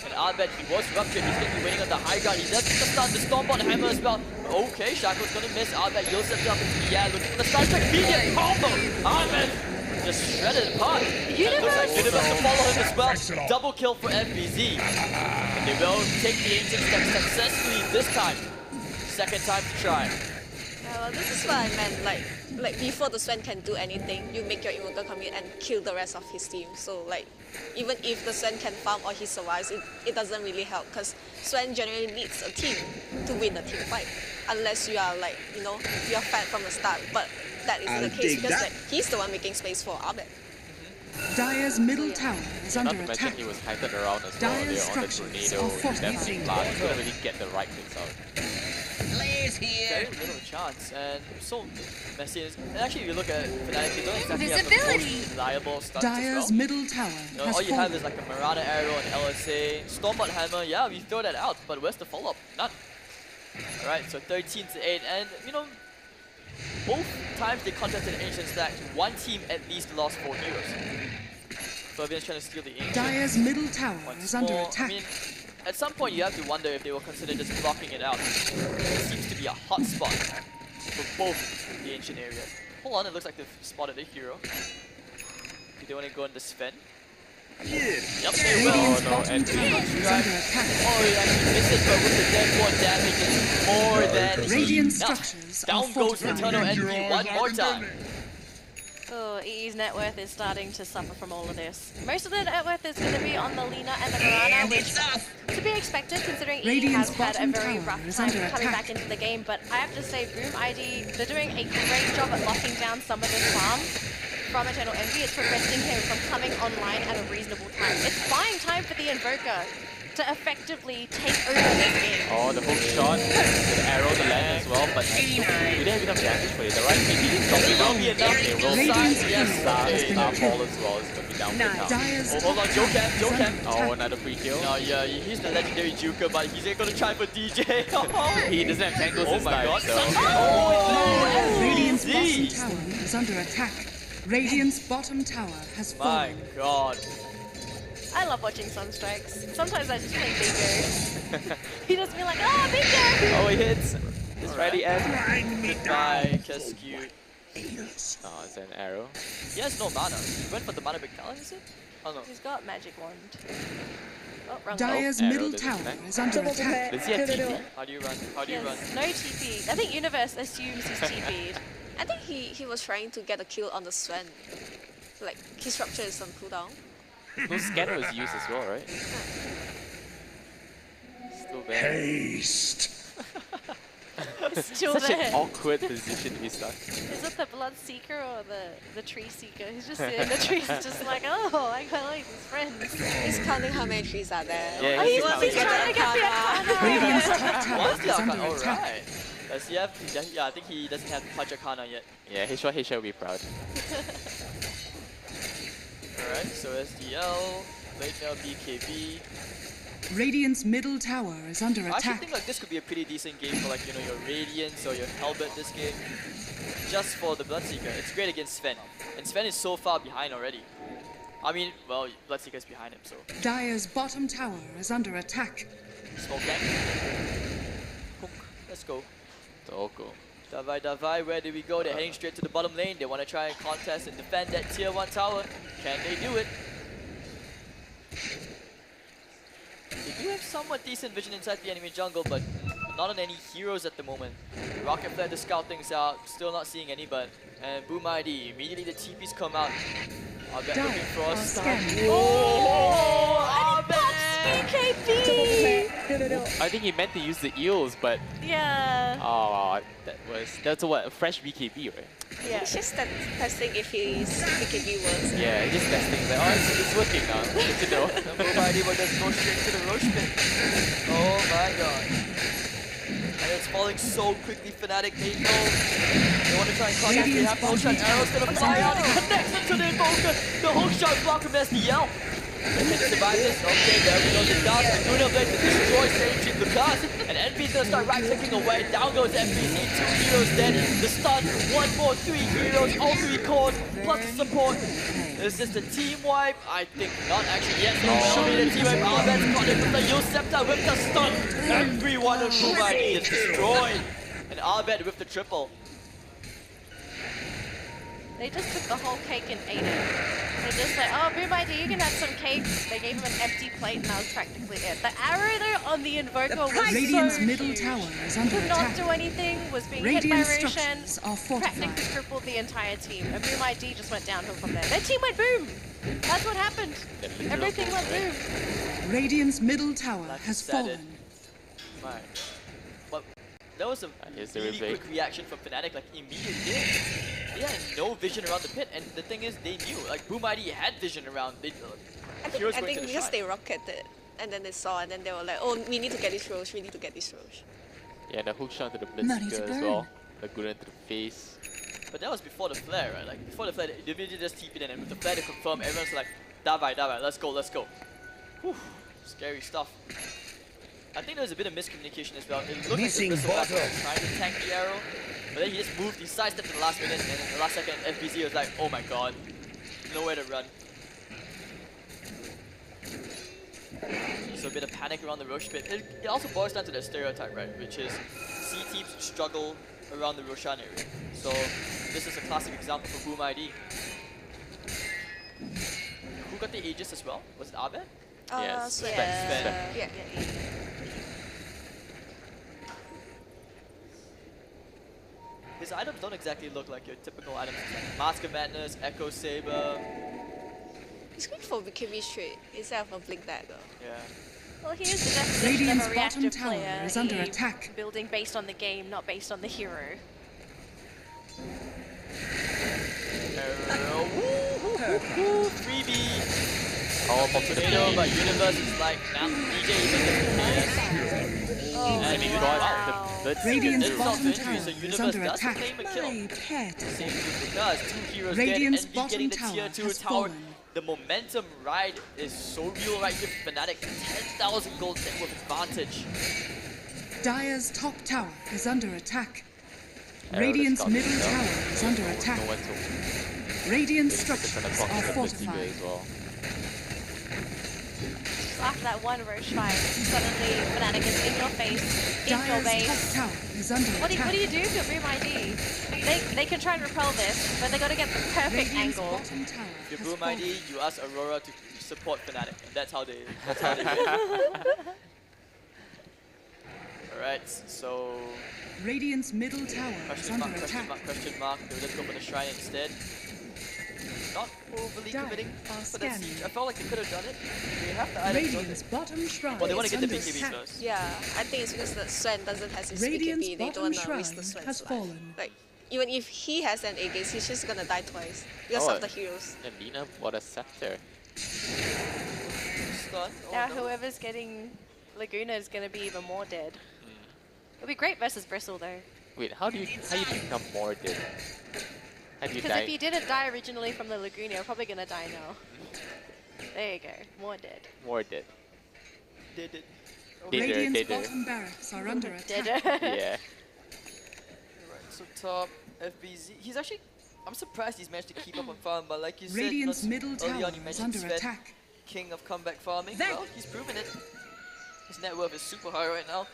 And Albert, he was ruptured. He's going to be waiting on the high ground. He does get the stun. The Stormbot hammer as well. Okay, Shaco's going to miss. Albert, you'll set up into the air. Looking for the stun strike. Immediate combo. Albert just shredded apart. Looks like Universe to follow him as well. Double kill for FBZ. And they will take the ancient step successfully this time. Second time to try. Yeah, well, this is what I meant. Like before the Sven can do anything, you make your Invoker come in and kill the rest of his team. So like, even if the Sven can farm or he survives, it doesn't really help because Sven generally needs a team to win the team fight. Unless you are like, you know, you are fat from the start. But that isn't the case because like, he's the one making space for Abed. Dire's middle tower is Not under to mention attack. he was heightened around as well earlier on the tornado. Definitely flat. He couldn't really get the right clicks out. Very little chance, and so messy. And actually, if you look at Fnatic, you don't exactly have the Visibility. most reliable stunts Dire's as well. middle tower You know, has all you have fallen. is like a Marana arrow and LSA. Stormbot hammer, yeah, we throw that out, but where's the follow-up? None. Alright, so 13 to 8, and you know, both times they contested Ancient Stacks, one team at least lost 4 heroes. So everyone's trying to steal the Ancient. Dire's middle tower Once is under more, attack. I mean, at some point you have to wonder if they will consider just blocking it out. It seems to be a hot spot for both the ancient areas. Hold on, it looks like they've spotted a hero. Do they want to go on the Sven? Yep, they will. Radiant's no, bottom and- tower is under attack. Oh, he actually misses, but with the dead one damage, it's more than Radiant enough. structures are Down goes fortified. Eternal Envy one more time. Oh, EE's net worth is starting to suffer from all of this. Most of the net worth is going to be on the Lina and the Marana, which to be expected considering EE Radiant's has had a bottom very tower rough is time under coming attack. back into the game. But I have to say, Boom ID, they're doing a great job at locking down some of this farm from Eternal Envy. It's preventing him from coming online at a reasonable time. It's buying time for the Invoker to effectively take over this game. Oh, the hook shot, the arrow, the land as well, but do they have enough damage for it? The right click, he It will be enough. They will Radiant's start, hero start, has been start killed. fall as well. It's going to be down for now. Dire's Oh, hold on, top Joe tower Cam, Joe is under Cam. attack. Oh, another free kill. No, yeah, he's the legendary Juker, but he's going to try for DJ. He doesn't have tangles Oh this my time, god. so... Oh, Radiant's bottom FBZ. tower is under attack. Radiant's bottom tower has My fallen. god. I love watching Sunstrikes. Sometimes I just play Bingo. He does me like, oh, Bingo! Oh, he hits. It's ready, and... Goodbye, Kescue. Oh, it's an arrow. He has no mana. He went for the mana big talent, is it? Oh no. He's got Magic Wand. Oh, wrong Dire's arrow middle doesn't tower connect. is under attack. Does he have TP? How do you run? How do you run? Yes, no TP. I think Universe assumes he's TP'd. I think he was trying to get a kill on the Sven. Like his structure is on cooldown. No scanner was used as well, right? Still there. Haste. It's still Such there. an awkward position to be stuck. Is it the Blood Seeker or the Tree Seeker? He's just sitting in the trees just like, oh, I can't like his friends. He's counting how many trees are there. Yeah, Oh, he's he's counting. trying to get the Arcana. Radiant's top tower What's the is under Arcana? attack. Alright. Does he have? Yeah, I think he doesn't have Punch Arcana yet. Yeah, H1 will be proud. Alright, so SDL, late now BKB. Radiant's middle tower is under I actually attack. think like this could be a pretty decent game for like, you know, your Radiance or your Halberd this game. Just for the Bloodseeker. It's great against Sven. And Sven is so far behind already. I mean, well, Bloodseeker is behind him, so. Dire's bottom tower is under attack. Smoke gang. Punk. Let's go. Toko. Davai, Davai, where do we go? They're heading straight to the bottom lane. They want to try and contest and defend that tier 1 tower. Can they do it? They do have somewhat decent vision inside the enemy jungle, but not on any heroes at the moment. Rocket Flare to scout things out, still not seeing any, but and Boom ID, immediately the TPs come out. Albert Dire looking for a are stun. scanning. Oh, Albert! BKB! I think he meant to use the eels, but Yeah. oh, that's what, a fresh BKB, right? Yeah. He's just testing if his BKB works. Yeah, just testing. Like, oh, it's working now. Good to know. The Boom ID will just go straight to the Roche pit. Oh my god. And it's falling so quickly, Fnatic, they know. They want to try and contact, they have Motion, arrows gonna fly out, it connects into the Invoker! The hook shot block from SDL! They can survive this, okay, there we go, the dust, and Luna Blade to destroy Sage Lucas, and Envy's gonna start right-clicking away, down goes FBZ, 2 heroes dead, the stun, 1, 4, 3 heroes, all 3 cores, plus the support. Is this the team wipe? I think not actually. Yes, it will be the team wipe. Albet's caught it with the Yosepta with the stun. Everyone of Boomadi is destroyed. And Albet with the triple. They just took the whole cake and ate it. They're just like, oh, Boomadi, you can have some cake. They gave him an empty plate and that was practically it. The arrow though on the Invoker was Radiant's so middle huge. tower is under Could not attack. do anything, was being Radiant hit by structures Roshan, are fortified. practically crippled the entire team. And BoomID just went downhill from there. Their team went boom! That's what happened. Everything went boom. Radiant's middle tower Like you has said it. fallen. Right. But that was a here's the really replay. quick reaction from Fnatic, like immediately. They had no vision around the pit, and the thing is, they knew. Like BoomID had vision around. They, I Heroes think going to the because shrine. they rocketed and then they saw and then they were like, oh, we need to get this Roche, we need to get this Roche. Yeah, and the hook shot to the Money to Blitzker as burn. well. Laguna to the face. But that was before the flare, right? Like before the flare, they immediately just TP'd in, and with the flare to confirm, everyone's like, davai, let's go. Whew, scary stuff. I think there was a bit of miscommunication as well. It looked Missing like the Bristol bottom. was trying to tank the arrow, but then he just moved, he sidestepped in the last minute, and then in the last second, FBZ was like, oh my god, nowhere to run. So a bit of panic around the Roche pit. It also boils down to the stereotype, right? Which is C teams struggle around the Roshan area. So this is a classic example for BoomID. Who got the Aegis as well? Was it Abed? Yes, So Sven. yeah. His items don't exactly look like your typical items. It's like Mask of Madness, Echo Saber. He's going for BKB straight instead of a Blink Dagger. Yeah. Well, he is the definition Radiant's of a bottom reactive tower player. is under He attack. Building based on the game, not based on the hero. Freebie! Oh, for Tornado, but Universe is like, now DJ even Oh, and he wow. got the Radiant's it's not bottom injury, tower so is Universe under does attack. claim a kill. My pet. Same thing does. 2 heroes Radiant's dead, and getting the bottom tier tower 2 has tower. fallen. The momentum ride is so real right here for Fnatic. 10,000 gold net worth advantage. Dire's top tower is under attack. Arrow Radiant's that's got middle himself. tower is under No attack. one to Radiant different structures across are the Blitzker fortified. as well. After that one Roche fight, suddenly Fnatic is in your face, in your Dire's top base. tower is under What do attack. you do if you're BoomID? They can try and repel this, but they got to get the perfect Radiant's angle. bottom tower If you're has Boom fallen. ID, you ask Aurora to support Fnatic, and that's how they win. Alright, so Radiant's middle tower is question under mark, question attack. mark, question mark. They will just go for the shrine instead. Not overly Dire committing are for that scanning. siege. I felt like they could have done it. They have the items. don't Radiant's they? bottom shrine Well, they want is to get the under BKB attack. first. Yeah, I think it's because the Sven doesn't have his Radiant's BKB, they bottom don't want to waste the shrine Sven's has life. fallen. Like, even if he has an Aegis, he's just gonna die twice because Oh, of the heroes. And Lina bought a scepter. Stun. Oh, Now no. whoever's getting Laguna is going to be even more dead. It'll be great versus Bristle though. Wait, how do you become more dead? How do you Because die? if you didn't die originally from the Laguna, you're probably going to die now. There you go, more dead. More dead. Did it. Radiant's They do. bottom barracks are under attack. Dead. Yeah. Alright, so top FBZ. He's actually. I'm surprised he's managed to keep up on farm, but like you said, Radiant's you know, middle early tower on you is mentioned under Sven, attack. king of comeback farming. There. Well, he's proven it. His net worth is super high right now.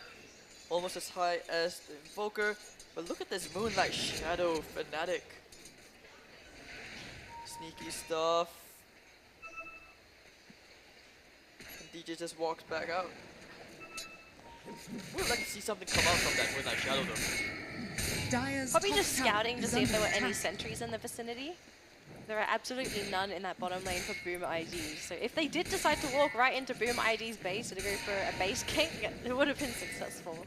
Almost as high as the Invoker. But look at this Moonlight Shadow Fnatic. Sneaky stuff. And DJ just walks back out. Would like to see something come out from that Moonlight Shadow though. Dire's Probably top just tower scouting to is see if there under were any attack. sentries in the vicinity. There are absolutely none in that bottom lane for BoomID. So if they did decide to walk right into BoomID's base to go for a base gank, it would have been successful.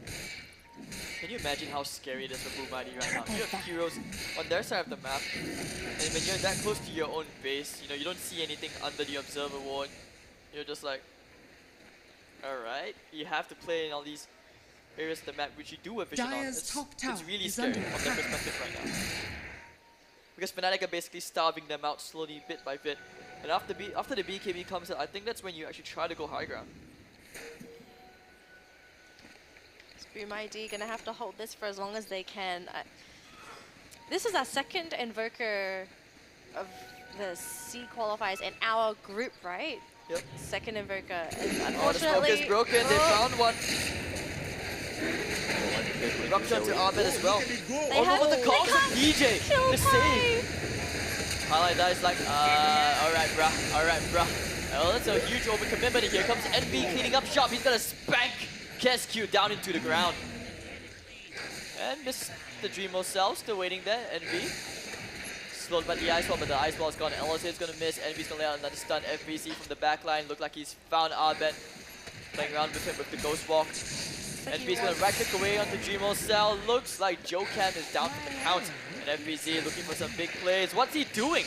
Can you imagine how scary it is for BoomID right now? You have heroes on their side of the map, and when you're that close to your own base, you know, you don't see anything under the observer ward. You're just like, alright, you have to play in all these areas of the map which you do have vision on. Dire's top tower It's really is scary under from their attack. perspective right now. Because Fnatic are basically starving them out slowly, bit by bit. And after the BKB comes out, I think that's when you actually try to go high ground. BoomID gonna have to hold this for as long as they can. This is our second Invoker of the C qualifiers in our group, right? Yep. Second Invoker. And Oh, the smoke is unfortunately, broken. They found one. Rupture to Abed as well. They have the calls of DJ. kill The save. Highlight that is like, alright, bruh. Oh, that's a huge overcommitment. Here comes NB cleaning up shop. He's gonna spank Kesq down into the ground. And missed the Dreamo Cell, still waiting there. NB. Slowed by the Ice Ball, but the Ice Ball is gone. LSA is gonna miss. NB's gonna lay out another stun. FBC from the back line. Look like he's found Abed. Playing around with him with the Ghost Walk. NB's gonna right click away onto Dreamo Cell. Looks like Jokan is down from the count. And FBC looking for some big plays. What's he doing?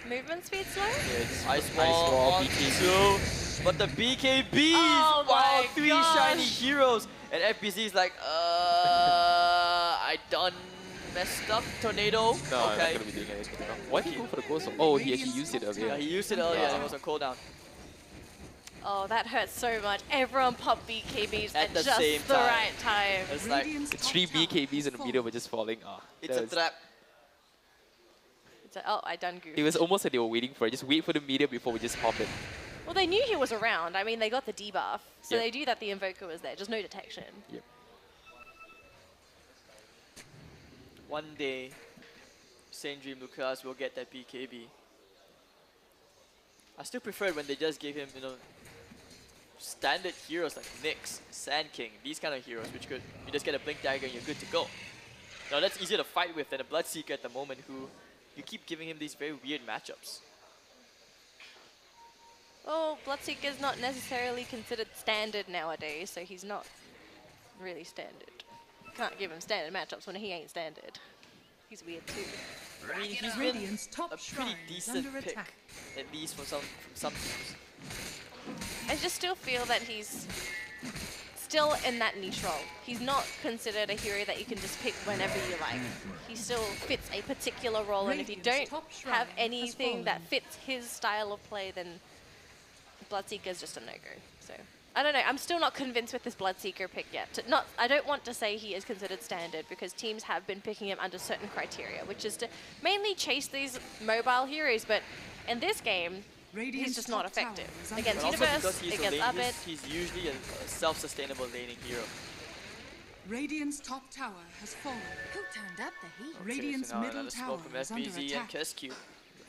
movement speed slow? Yeah, it's Ice Wall on BKB. 2. But the BKBs! Oh wow, my 3 gosh. shiny heroes. And FBC is like, I done messed up. Tornado. No, I'm okay. not gonna be doing anything. Why did he go for the ghost? Oh, he actually used it earlier. Yeah, he used it earlier and it was on cooldown. Oh, that hurts so much. Everyone popped BKBs at the just same the time. right time. It's like, The 3 BKBs in the meter were just falling. Oh, it's a trap. It's like, oh, I done goofed. It was almost like they were waiting for it. Just wait for the meter before we just pop it. Well, they knew he was around. I mean, they got the debuff, so Yep. they knew that the Invoker was there, just no detection. Yep. One day, Saint Dream Lucas will get that BKB. I still prefer it when they just gave him, standard heroes like Nyx, Sand King, these kind of heroes, which could, you just get a Blink Dagger and you're good to go. Now that's easier to fight with than a Bloodseeker at the moment, who you keep giving him these very weird matchups. Well, Bloodseeker is not necessarily considered standard nowadays, so he's not really standard. Can't give him standard matchups when he ain't standard. He's weird too. I mean, he's been Radiant's top a pretty shrine is decent under pick, attack. at least from some teams. I just still feel that he's still in that niche role. He's not considered a hero that you can just pick whenever you like. He still fits a particular role, and if you Radiant's don't top shrine have has anything that fallen. fits his style of play, then Bloodseeker is just a no-go. So I don't know. I'm still not convinced with this Bloodseeker pick yet. I don't want to say he is considered standard because teams have been picking him under certain criteria, which is to mainly chase these mobile heroes. But in this game, he's just not effective against But also Universe, because he's against a lane, Abed. he's usually a self-sustainable laning hero. Radiant's top tower has fallen. Who turned up the heat? Radiant's so now middle another tower smoke from is under FBZ and attack. Kesq.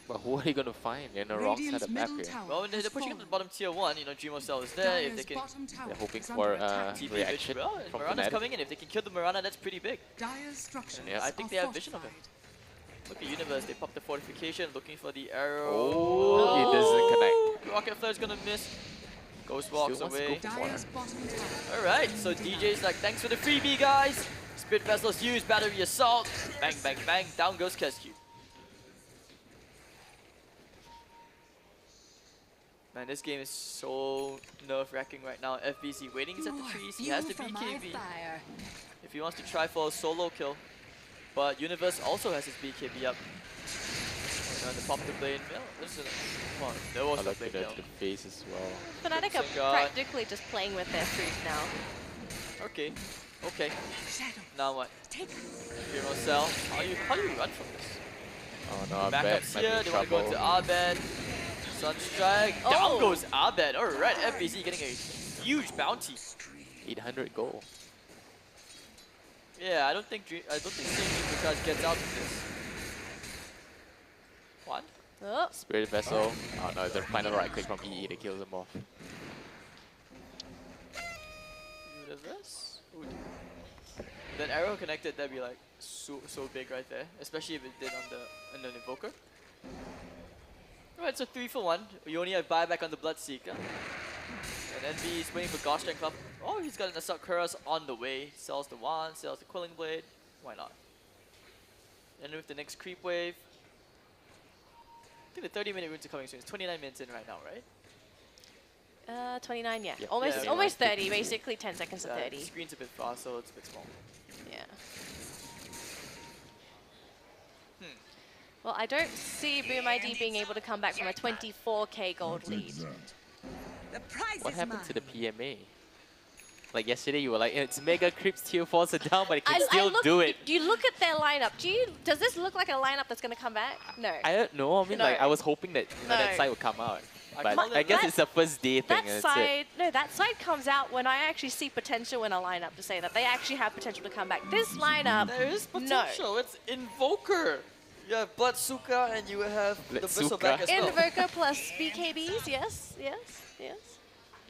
But who are they gonna find? They're in the wrong side Radiant's of map middle here. tower Well, they're has pushing up fallen. the bottom tier 1, Dreamo Cell is there. If Dire's they can bottom tower They're hoping is for under attack. TP reaction well, and from Mirana's Fnatic. coming in. If they can kill the Mirana, that's pretty big. Dire's structures Yeah, I think are they have vision of him. fortified. Look at Universe, they popped the fortification, looking for the arrow. Oh, it doesn't connect. Rocket Flare's gonna miss. Ghost walks Still wants to away. go Dire's bottom tower. Alright, so DJ's like, thanks for the freebie, guys. Spirit Vessel's used, Battery Assault. Bang, bang, bang. Down goes Kesq. Man, this game is so nerve-wracking right now. FBC waiting is at the trees. He has the BKB if he wants to try for a solo kill. But Universe also has his BKB up. And the pop the blade. Well, this is come on, there was I a like blade it kill. to the face as well. Fnatic Thank are God. practically just playing with their truth now. Okay, okay. Shadow. Now what? Take Dreamo Cell. How do you run from this? Oh no, I bet Backups might here. be They want to go trouble. into Abed. Sunstrike. Oh. Down goes Abed. Alright, FBC getting a huge bounty. 800 gold. Yeah, I don't think Saint Lucas gets out of this. What? Oh, Spirit Vessel. Oh no, it's a final right click from EE that kills them off. Universe? Ooh. That arrow connected, that'd be like so big right there. Especially if it did on the Invoker. Alright, so 3 for 1. You only have buyback on the Bloodseeker. And NB is waiting for Gosh Strength up. Oh, he's got an Assault Cuirass on the way. Sells the wand, sells the Quelling Blade. Why not? And with the next creep wave. I think the 30-minute runes are coming soon. It's 29 minutes in right now, right? 29, yeah. Yeah. Almost, Yeah, almost yeah. 30, basically 10 seconds to 30. The screen's a bit fast, so it's a bit small. Yeah. Well, I don't see Boom ID being able to come back from a 24k gold lead. The prize What is happened mine. to the PMA? Like yesterday, you were like, it's Mega Creeps tier 4s are down, but it can still look, do it. Do you look at their lineup? Does this look like a lineup that's going to come back? No. I don't know. I mean, No. like, I was hoping that that No. side would come out. But call I it- guess it's a first day thing. That And side, no, that side comes out when I actually see potential in a lineup to say that they actually have potential to come back. This lineup, There is potential. It's Invoker. You have Bloodsuka and you have the Bloodsuka. Bristleback as well. Invoker plus BKBs, yes.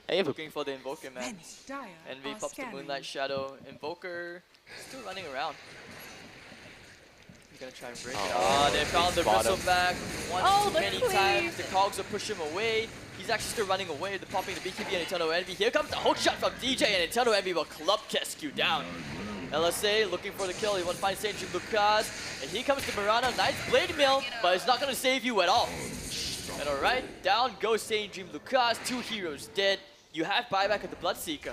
Hey, Looking for the Invoker, man. Dire Envy are pops the scanning. Moonlight Shadow. Invoker still running around. He's gonna try and break it. Oh, They found the bottom. Bristleback one Oh, too the many cleave. times. The Cogs will push him away. He's actually still running away. They're popping the BKB and Eternal Envy. Here comes the hook shot from DJ, and Eternal Envy will club Kesku down. LSA looking for the kill. He wants to find St. Lucas. And here comes the Mirana. Nice Blade Mill, but it's not going to save you at all. And alright, down goes St. Dream Lucas. 2 heroes dead. You have buyback of the Bloodseeker.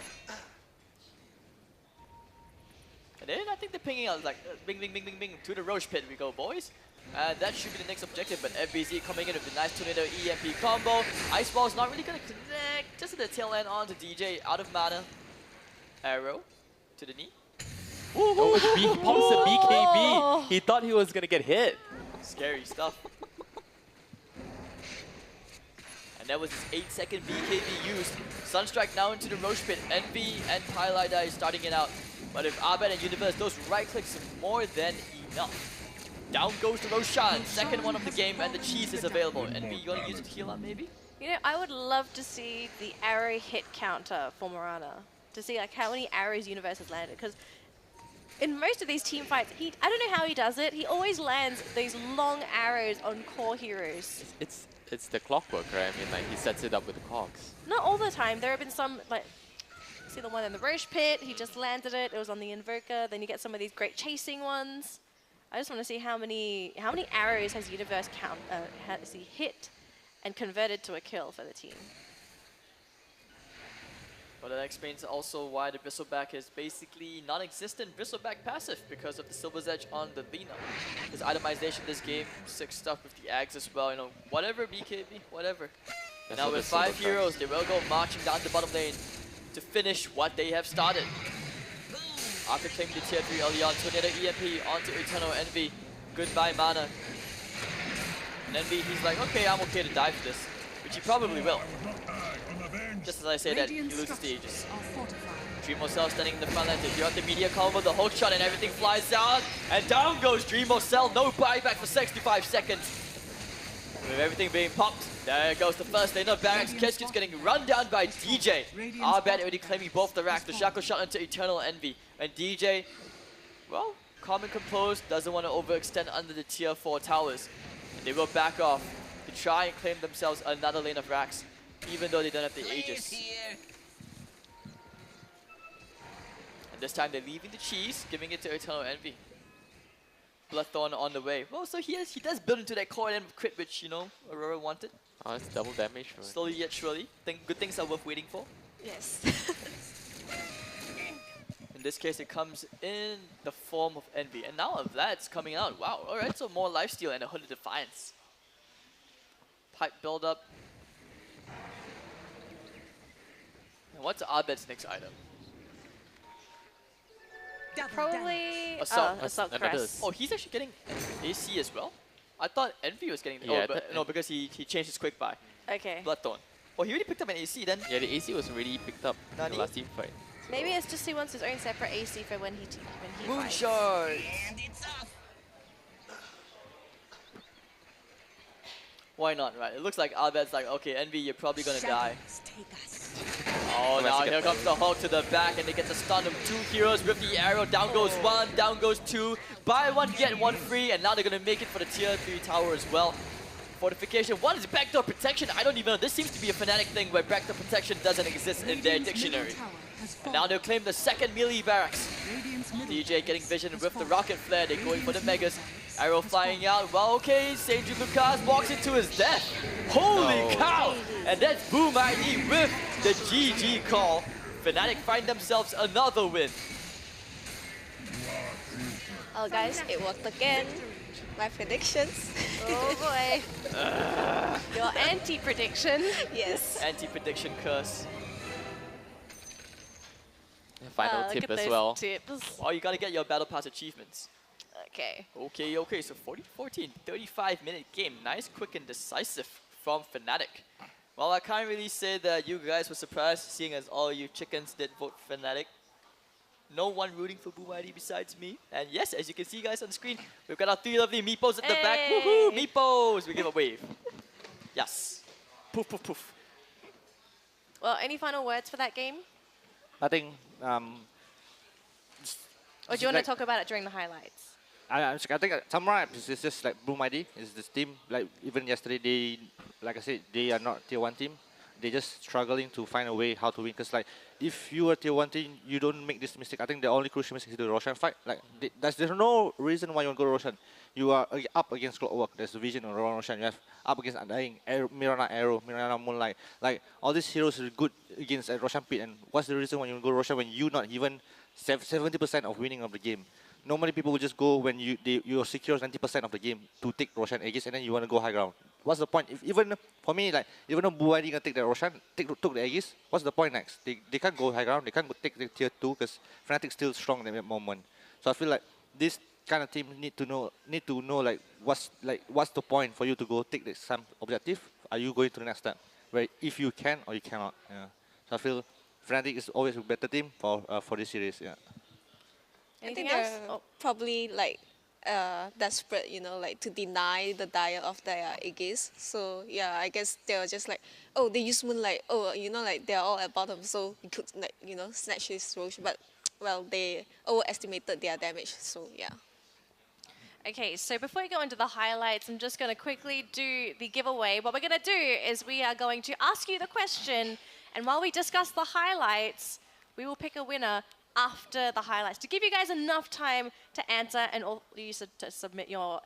And then I think they're pinging out like bing, bing, bing, bing, bing. To the Roche Pit we go, boys. And that should be the next objective, but FBZ coming in with a nice Tornado EMP combo. Ice Ball's not really going to connect. Just at the tail end onto DJ. Out of mana. Arrow to the knee. Oh, he pops a Oh. BKB. He thought he was gonna get hit. Scary stuff. And that was his 8-second BKB used. Sunstrike now into the Roche Pit. Envy and Tylida is starting it out. But if Abed and Universe, those right clicks are more than enough. Down goes the Roshan, second one of the game, and the cheese is available. Envy, you wanna use it to heal up maybe? You know, I would love to see the arrow hit counter for Morana. To see like how many arrows Universe has landed. Because in most of these team fights, I don't know how he does it. He always lands these long arrows on core heroes. It's the clockwork, right? I mean, like, he sets it up with the cogs. Not all the time. There have been some, like, see the one in the Roche Pit, he just landed it. It was on the Invoker. Then you get some of these great chasing ones. I just want to see how many arrows has Universe has he hit and converted to a kill for the team. But that explains also why the Bristleback is basically non-existent Bristleback passive because of the Silver's Edge on the Lina. His itemization this game, sick stuff with the Ags as well, you know, whatever BKB, whatever. That's Now what with the 5 Silverback- heroes, they will go marching down the bottom lane to finish what they have started. After claiming the tier 3 early on, Tornado EMP onto Eternal Envy. Goodbye mana. And Envy, he's like, okay, I'm okay to die for this, which he probably will. Just as I say that, he Radiant loses the structures Aegis. are fortified. Dreamo Cell standing in the front line. If you're at the media combo, the hook shot and everything flies out. And down goes Dreamo Cell. No buyback for 65 seconds. With everything being popped, there goes the first lane of Barracks. Kesku's getting run down by DJ. Arbet already claiming both the racks. The Shackle shot into Eternal Envy. And DJ, well, calm and composed, doesn't want to overextend under the tier 4 towers. And they will back off to try and claim themselves another lane of racks, even though they don't have the Aegis. And this time they're leaving the cheese, giving it to Eternal Envy. Bloodthorn on the way. Well, so he does build into that core end crit, which, you know, Aurora wanted. Oh, it's double damage. For Slowly yet surely. Good things are worth waiting for. Yes. In this case, it comes in the form of Envy. And now Vlad's coming out. Wow, alright, so more lifesteal and a Hooded Defiance. Pipe build up. And what's Abed's next item? Probably Assault. Assault Another- Crest. Oh, he's actually getting AC as well? I thought Envy was getting... Yeah, oh, but, no, because he changed his quick buy. Okay. Bloodthorn. Oh, he already picked up an AC then. Yeah, the AC was already picked up in Nani? the last team fight. Maybe it's just he wants his own separate AC for when he fights. Moonshard! Why not, right? It looks like Abed's like, okay, Envy, you're probably gonna die. Oh, now here comes the Hulk to the back, and they get the stun of 2 heroes with the arrow. Down goes 1, down goes 2. Buy 1, get 1 free, and now they're gonna make it for the tier 3 tower as well. Fortification. What is backdoor protection? I don't even know. This seems to be a Fnatic thing where backdoor protection doesn't exist in their Radiant's dictionary. middle tower has And now they'll claim the second melee barracks. Radiant's middle DJ getting tower vision has with the fallen. rocket flare. They're going for the megas. Arrow flying out. Well, okay. St. Lucas walks into his death. Holy No. cow! And that's Boom ID with the GG call. Fnatic find themselves another win. Oh guys, it worked again. My predictions. Oh boy. Your anti-prediction. Yes. Anti-prediction curse. final Look tip at as those well. tips. Oh, you gotta get your Battle Pass achievements. Okay. Okay, so 40-14, 35-minute game. Nice, quick, and decisive from Fnatic. Well, I can't really say that you guys were surprised, seeing as all you chickens did vote Fnatic. No one rooting for Boom ID besides me. And yes, as you can see guys on the screen, we've got our 3 lovely meepos at the back. Woohoo, meepos! We give a wave. Yes. Poof, poof, poof. Well, any final words for that game? I think Or do you want to talk about it during the highlights? I think Samurai is just like Boom ID is this team. Like even yesterday, they, like I said, they are not tier 1 team. They're just struggling to find a way how to win. Cause like if you are tier 1 team, you don't make this mistake. I think the only crucial mistake is the Roshan fight. Like there's no reason why you want to go Roshan. You are up against Clockwork. There's a vision on Roshan. You have up against Undying, Mirana Arrow, Mirana Moonlight. Like all these heroes are good against Roshan Pit. And what's the reason why you go Roshan when you not even 70% of winning of the game? Normally people will just go when you secure 90% of the game to take Roshan Aegis and then you want to go high ground. What's the point? If even for me, like even though Buadi gonna take the Roshan, took the Aegis, what's the point next? They can't go high ground. They can't go take the tier 2 because Fnatic's still strong at that moment. So I feel like this kind of team need to know like what's the point for you to go take some objective? Are you going to the next step? Where if you can or you cannot. Yeah. So I feel Fnatic is always a better team for this series. Yeah. Anything I think else? they're probably like desperate, you know, like to deny the dire of their Aegis. So yeah, I guess they were just like, oh, they use Moonlight. Oh, you know, like they're all at bottom, so you could like, you know, snatch this Roche. But well, they overestimated their damage. So yeah. Okay, so before we go into the highlights, I'm just going to quickly do the giveaway. What we're going to do is we are going to ask you the question, and while we discuss the highlights, we will pick a winner after the highlights to give you guys enough time to answer and all you to submit your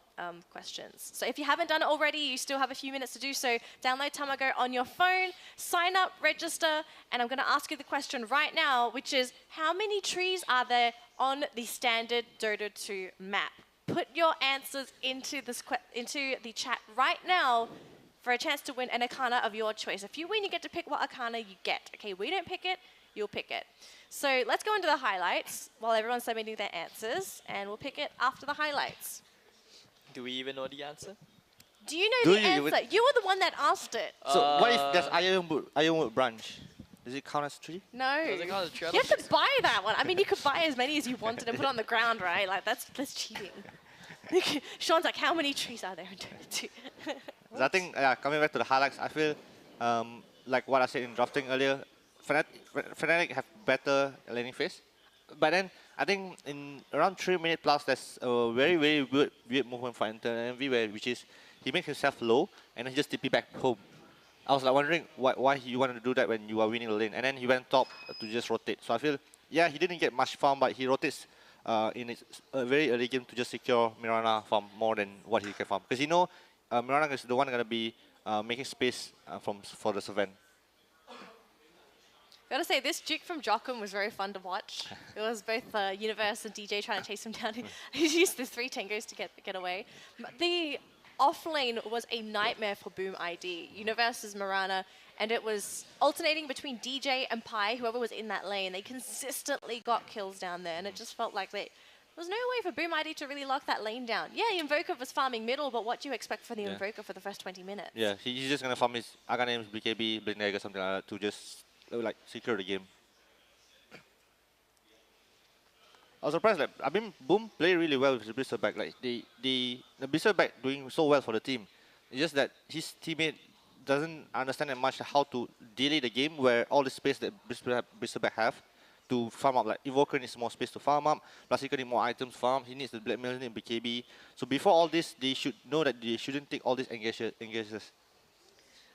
questions. So if you haven't done it already, you still have a few minutes to do so. Download Tamago on your phone, sign up, register, and I'm going to ask you the question right now, which is how many trees are there on the standard Dota 2 map? Put your answers into the chat right now for a chance to win an Arcana of your choice. If you win, you get to pick what Arcana you get. Okay, we don't pick it, you'll pick it. So let's go into the highlights while everyone's submitting their answers, and we'll pick it after the highlights. Do we even know the answer? Do you know the answer? You were the one that asked it. So what if there's Ironwood branch? Does it count as a tree? No. Does it count as a tree? You have to buy that one. I mean, you could buy as many as you wanted and put it on the ground, right? Like, that's cheating. Sean's like, how many trees are there in Dota 2? I think, coming back to the highlights, I feel like what I said in drafting earlier, Fnatic have better laning phase. But then, I think in around 3 minutes plus, there's a very, very weird movement for Envy, which is he makes himself low and then he just TP back home. I was like wondering why he wanted to do that when you are winning the lane. And then he went top to just rotate. So I feel, yeah, he didn't get much farm, but he rotates in a very early game to just secure Mirana farm more than what he can farm. Because you know, Mirana is the one going to be making space for the Sylvan. Gotta say, this Duke from Jokum was very fun to watch. It was both Universe and DJ trying to chase him down. He used the 3 tangos to get away. The off lane was a nightmare for Boom ID. Universe's Mirana, and it was alternating between DJ and Pi, whoever was in that lane. They consistently got kills down there, and it just felt like there was no way for Boom ID to really lock that lane down. Yeah, Invoker was farming middle, but what do you expect for the Invoker for the first 20 minutes? Yeah, he's just going to farm his Aghanim, BKB, Blink Dagger, something like that to just like secure the game. I was surprised that Boom played really well with the Bristleback. Like the Bristleback doing so well for the team. It's just that his teammate doesn't understand that much how to delay the game where all the space that Bristleback have to farm up. Like Evoker needs more space to farm up, plus he can need more items to farm. He needs the Blackmail and BKB. So before all this, they should know that they shouldn't take all these engages.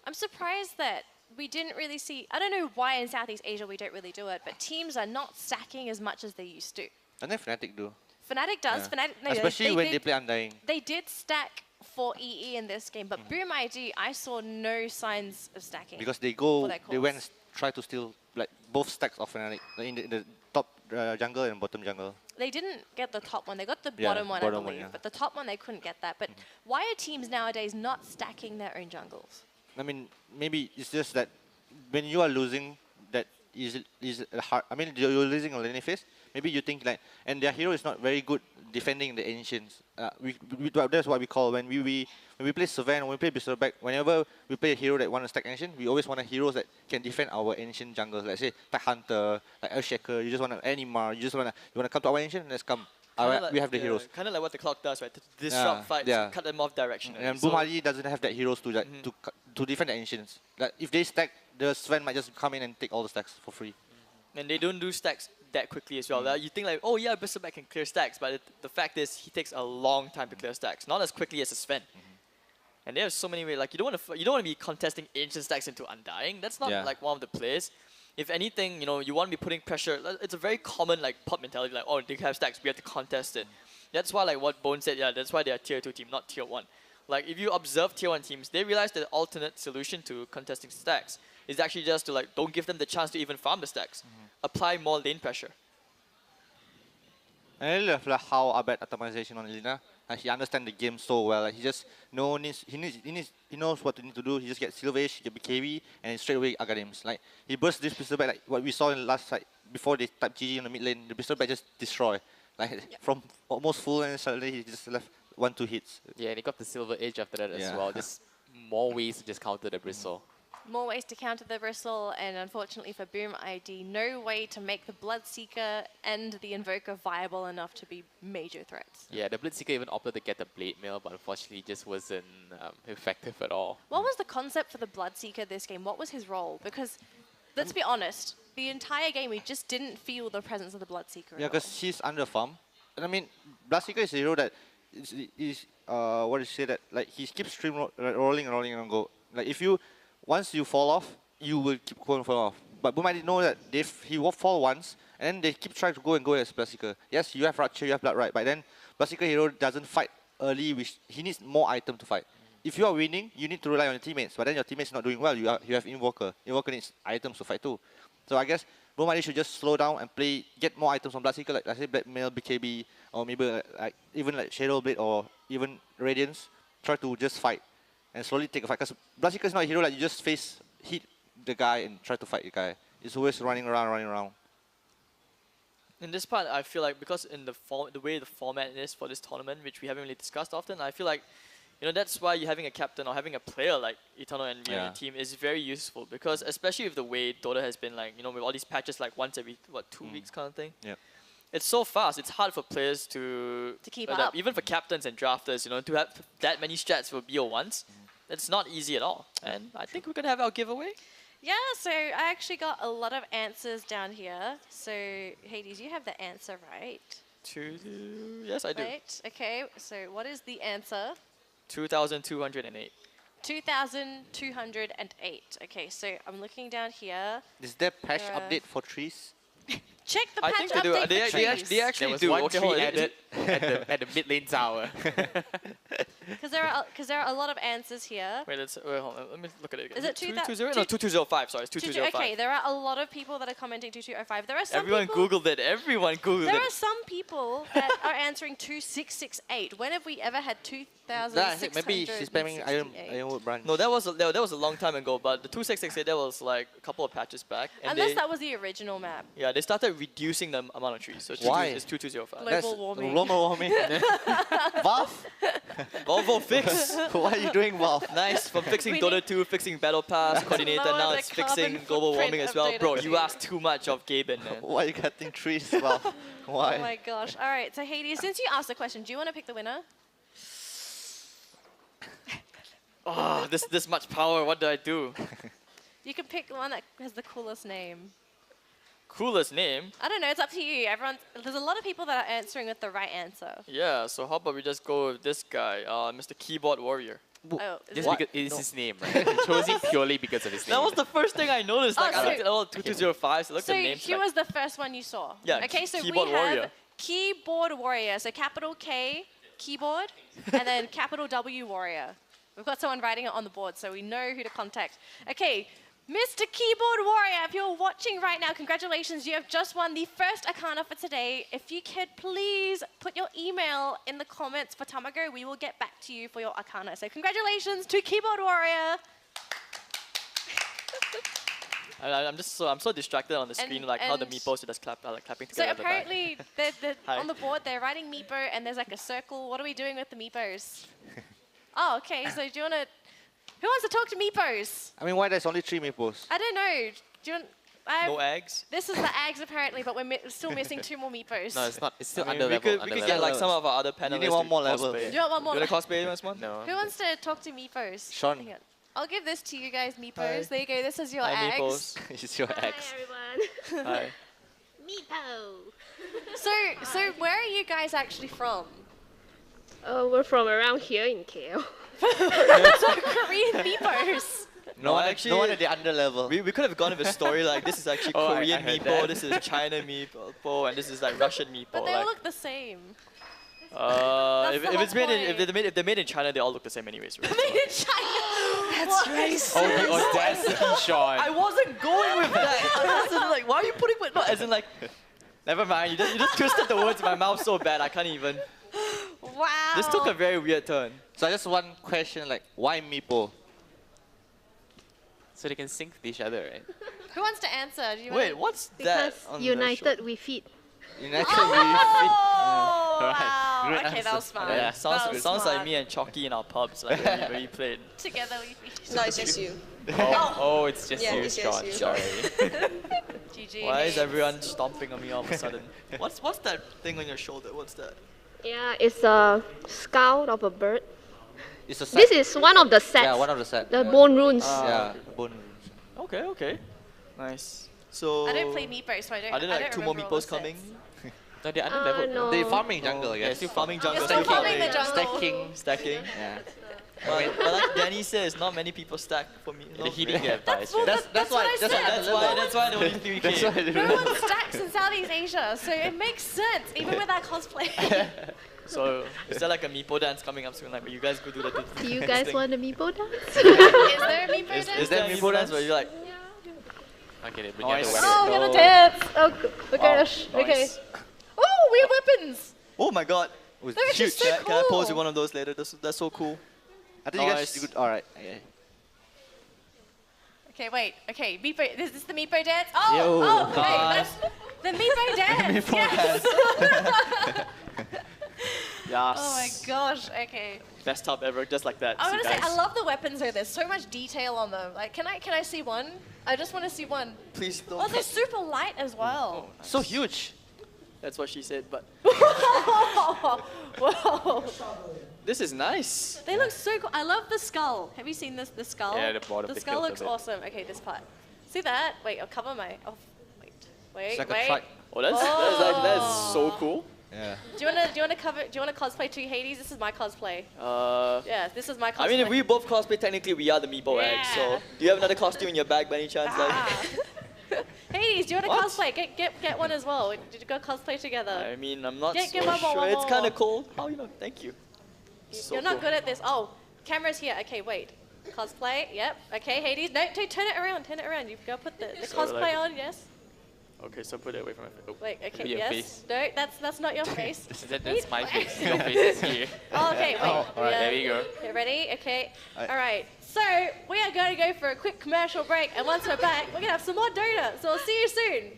I'm surprised that we didn't really see, I don't know why in Southeast Asia we don't really do it, but teams are not stacking as much as they used to. And then Fnatic do. Fnatic does. Yeah. Fnatic, no, especially when they play Undying. They did stack for EE in this game, but Boom ID, I saw no signs of stacking. Because they went try to steal like both stacks of Fnatic in the top jungle and bottom jungle. They didn't get the top one. They got the bottom one, I believe. But the top one, they couldn't get that. But why are teams nowadays not stacking their own jungles? I mean, maybe it's just that when you are losing that is hard. I mean, you're losing a lane phase. Maybe you think like, and their hero is not very good defending the ancients. That's what we call when we play Sylvan, when we play Bristleback, whenever we play a hero that want to stack ancient, we always want heroes that can defend our ancient jungles. Like say, like Hunter, like Earthshaker. You just want an Animar. You want to come to our ancient. Let's come. We have the heroes. Kind of like what the clock does, right? To disrupt fights, cut them off direction. And Boom Ali doesn't have that heroes to to defend the ancients. Like if they stack, the Sven might just come in and take all the stacks for free. And they don't do stacks that quickly as well. You think like, oh yeah, Bristleback can clear stacks, but the fact is he takes a long time to clear stacks, not as quickly as a Sven. And there's so many ways. Like you don't want to be contesting ancient stacks into Undying. That's not like one of the plays. If anything, you know, you want to be putting pressure. It's a very common like pop mentality. Like, oh, they have stacks, we have to contest it. That's why like what Bone said. Yeah, that's why they are tier 2 team, not tier 1. Like if you observe tier 1 teams, they realize that the alternate solution to contesting stacks is actually just to like don't give them the chance to even farm the stacks. Apply more lane pressure. I really love like, how Abed atomization on Lina. Like, he understands the game so well. Like, he just he knows what to need to do. He just gets Silver Age, he get BKB, and straight away Agadims. Like he bursts this Bristleback like what we saw in the last fight before they type GG in the mid lane. The Bristleback just destroy. Like from almost full and suddenly he just left 1-2 hits. Yeah, and he got the Silver Age after that as well. Just more ways to just counter the Bristle. More ways to counter the Bristle, and unfortunately for Boom ID, no way to make the Bloodseeker and the Invoker viable enough to be major threats. Yeah, the Bloodseeker even opted to get the Blade Mail, but unfortunately it just wasn't effective at all. What was the concept for the Bloodseeker this game? What was his role? Because, let's be honest, the entire game we just didn't feel the presence of the Bloodseeker. Yeah, because he's under farm. And I mean, Bloodseeker is a hero that is what do you say that like he keeps stream rolling and go. Like if you once you fall off, you will keep going fall off. But Boom might know that he will fall once, and then they keep trying to go as Bloodseeker. Yes, you have Rapture, you have Blood Right, but then Bloodseeker hero doesn't fight early, which he needs more item to fight. If you are winning, you need to rely on your teammates, but then your teammates not doing well. You have Invoker. Invoker needs items to fight too. So I guess Boom ID should just slow down and get more items from Bloodseeker, like let's say Black Mail, BKB, or maybe like even like Shadow Blade or even Radiance. Try to just fight and slowly take a fight. Because Bloodseeker is not a hero like you just hit the guy and try to fight the guy. It's always running around. In this part, I feel like because in the way the format is for this tournament, which we haven't really discussed often, I feel like that's why you having a captain or having a player like Eternal Envy on your team is very useful, because especially with the way Dota has been like, with all these patches like once every 2 weeks kind of thing. Yeah. It's so fast. It's hard for players to keep up. Even for captains and drafters, to have that many strats for BO1s. It's not easy at all. And I think we're gonna have our giveaway. Yeah, so I actually got a lot of answers down here. So Hades, you have the answer, right? Yes, I do. Right. Okay. So what is the answer? 2,208. 2,208. Okay, so I'm looking down here. Is there patch update for trees? Check the patch I think they do. update They for trees. actually There was do. one Okay, tree hold on. added at the mid lane tower. Because there are a lot of answers here. Wait, hold on. Let me look at it again. Is it 220? No, 2205. Sorry, it's 2205. Okay, there are a lot of people that are commenting 2205. There are some Everyone people, Googled it. Everyone Googled There it. are some people that are answering 2668. When have we ever had 2,668? Maybe she's spamming Ironwood branch. No, that was a long time ago. But the 2668, that was like a couple of patches back. And Unless that was the original map. Yeah, they started reducing the amount of trees. So Why? It's 2205. Global warming. Global warming. Valve? Volvo fix. What are you doing, Valve? Nice. From fixing We Dota need- 2, fixing Battle Pass, Coordinator, Lower now the it's fixing carbon global footprint warming as of well. Dota Bro, 2. you asked too much of Gaben, man. Why are you cutting trees, Valve? Why? Oh my gosh. All right, so Hades, since you asked the question, do you want to pick the winner? Oh, this much power. What do I do? You can pick the one that has the coolest name. Coolest name? I don't know, it's up to you. There's a lot of people that are answering with the right answer. Yeah, so how about we just go with this guy, Mr. Keyboard Warrior. Oh, is Just it- because it's his name, right? He chose it purely because of his name. That was the first thing I noticed. Like, Oh, I so- looked at all 2205, so looked So at the names. he like, was the first one you saw. Yeah, Okay, so Keyboard we have Warrior. Keyboard Warrior. So capital K, keyboard, and then capital W Warrior. We've got someone writing it on the board, so we know who to contact. Okay, Mr. Keyboard Warrior, if you're watching right now, congratulations. You have just won the first Arcana for today. If you could please put your email in the comments for Tamago, we will get back to you for your Arcana. So congratulations to Keyboard Warrior. I'm so distracted on the screen, And- like how the and- meepos are just clapping So together. at the back. apparently, they're Hi. on the board, they're writing meepo, and there's like a circle. What are we doing with the meepos? Oh, okay. So do you want to... Who wants to talk to meepos? I mean, why there's only 3 meepos? I don't know. Do you want... No eggs. This is the eggs apparently, but we're still missing 2 more meepos. No, it's not. It's still I mean, under we level. could get like some of our other panelists. You need one to more level. cosplay. Do you want one more? You want to cosplay once more? No. Who wants to talk to meepos? Sean. Hang on. I'll give this to you guys, meepos. Hi. There you go. This is your Hi, eggs. meepos. It's your ex. everyone. Hi. Meepo. So where are you guys actually from? We're from around here in KL. So Korean meepos. No one actually- at the under level. We could have gone with a story like this is actually Oh, I Korean heard meepo, that. this is China meepo, and this is like Russian meepo. But they all like, look the same. if the it's made in, whole if they're made in China, they all look the same anyways. Right? Made in China. That's racist. Oh, the audacity, Sean. I wasn't going with that. I was like, why are you putting no, as in like, never mind. You just twisted the words in my mouth so bad. I can't even. Wow. This took a very weird turn. So just one question, like, why meepo? So they can sync with each other, right? Who wants to answer? Do you Wait, wanna... what's Because that? On united we feed. United Oh, Alright, wow. great Okay, that answer. was smart. Yeah, That was sounds smart. like me and Chalky in our pubs, like when we played. Together we feed. No, it's just you. Oh, it's just Yeah, you, it's just Sean. you. Sorry. GG. Why is everyone stomping on me all of a sudden? What's that thing on your shoulder? What's that? Yeah, it's a skull of a bird. It's a set. This is one of the sets. Yeah, one of the set. The bone runes. Yeah, bone. Okay. Nice. So I don't play meepos, so I don't. are there like I don't 2 more remember all meepos the coming? sets. No, they're under level. no. They farming jungle, I Yeah, guess. still farming jungle. You're still farming the farming. jungle. Stacking. Stacking. Yeah. But like Danny says, not many people stack for me. The heating advice. Well, right? that's what I said. That's why the only 3 That's why I came. do No one stacks in Southeast Asia, so it makes sense, even with that cosplay. So is there like a meepo dance coming up soon? Like, will you guys go do the Do you guys want a meepo dance? Is there a meepo dance? Is there a meepo dance where you're like, Okay, they bring Nice. out the Oh, weapon. we're gonna dance. Oh, gosh. Nice. Okay. Oh, we have weapons. oh my god, It's They're huge. just so can I pose cool. with one of those later? That's so cool. I think you guys Nice. should do. Alright. Okay. Okay, wait. Okay, meepo. Is this the meepo dance? Oh, Yo. oh, okay. Nice. That's the meepo dance. Meepo yes. Yes. Oh my gosh. Okay. Best top ever, just like that. I See, want to say, guys. I love the weapons though. There's so much detail on them. Like, can I see one? I just want to see one. Please don't. Oh, they're super light as well. So huge. That's what she said, but Whoa. this is nice. They look so cool. I love the skull. Have you seen this? The skull? Yeah, the bottom, The the skull hilt looks of it. awesome. Okay, this part. See that? Wait, I'll cover my. Oh, wait. It's like a wait. trike. Oh, that's so cool. Yeah. Do you wanna cosplay to Hades? This is my cosplay. Yeah, this is my cosplay. I mean, if we both cosplay, technically we are the meepo eggs. So, Yeah. do you have another costume in your bag by any chance? Ah. Hades, do you wanna What? cosplay? Get one as well. Did you go cosplay together? I mean, I'm not Get so one more, sure. one It's more. kind of cold. Oh, thank you. So You're not cool. good at this. Oh, camera's here. Okay, wait. Cosplay. Yep. Okay, Hades. No, turn it around. Turn it around. You've got to put the So, cosplay like- on. Yes. Okay, so put it away from my face. Wait. Okay. Your Yes. face. No, that's not your face. That's my face. Your face is here. Oh, okay. Wait. Oh, alright, there we go. Okay, ready? Okay. Alright. All right. So we are going to go for a quick commercial break, and once we're back, we're gonna have some more Dota. So we'll see you soon.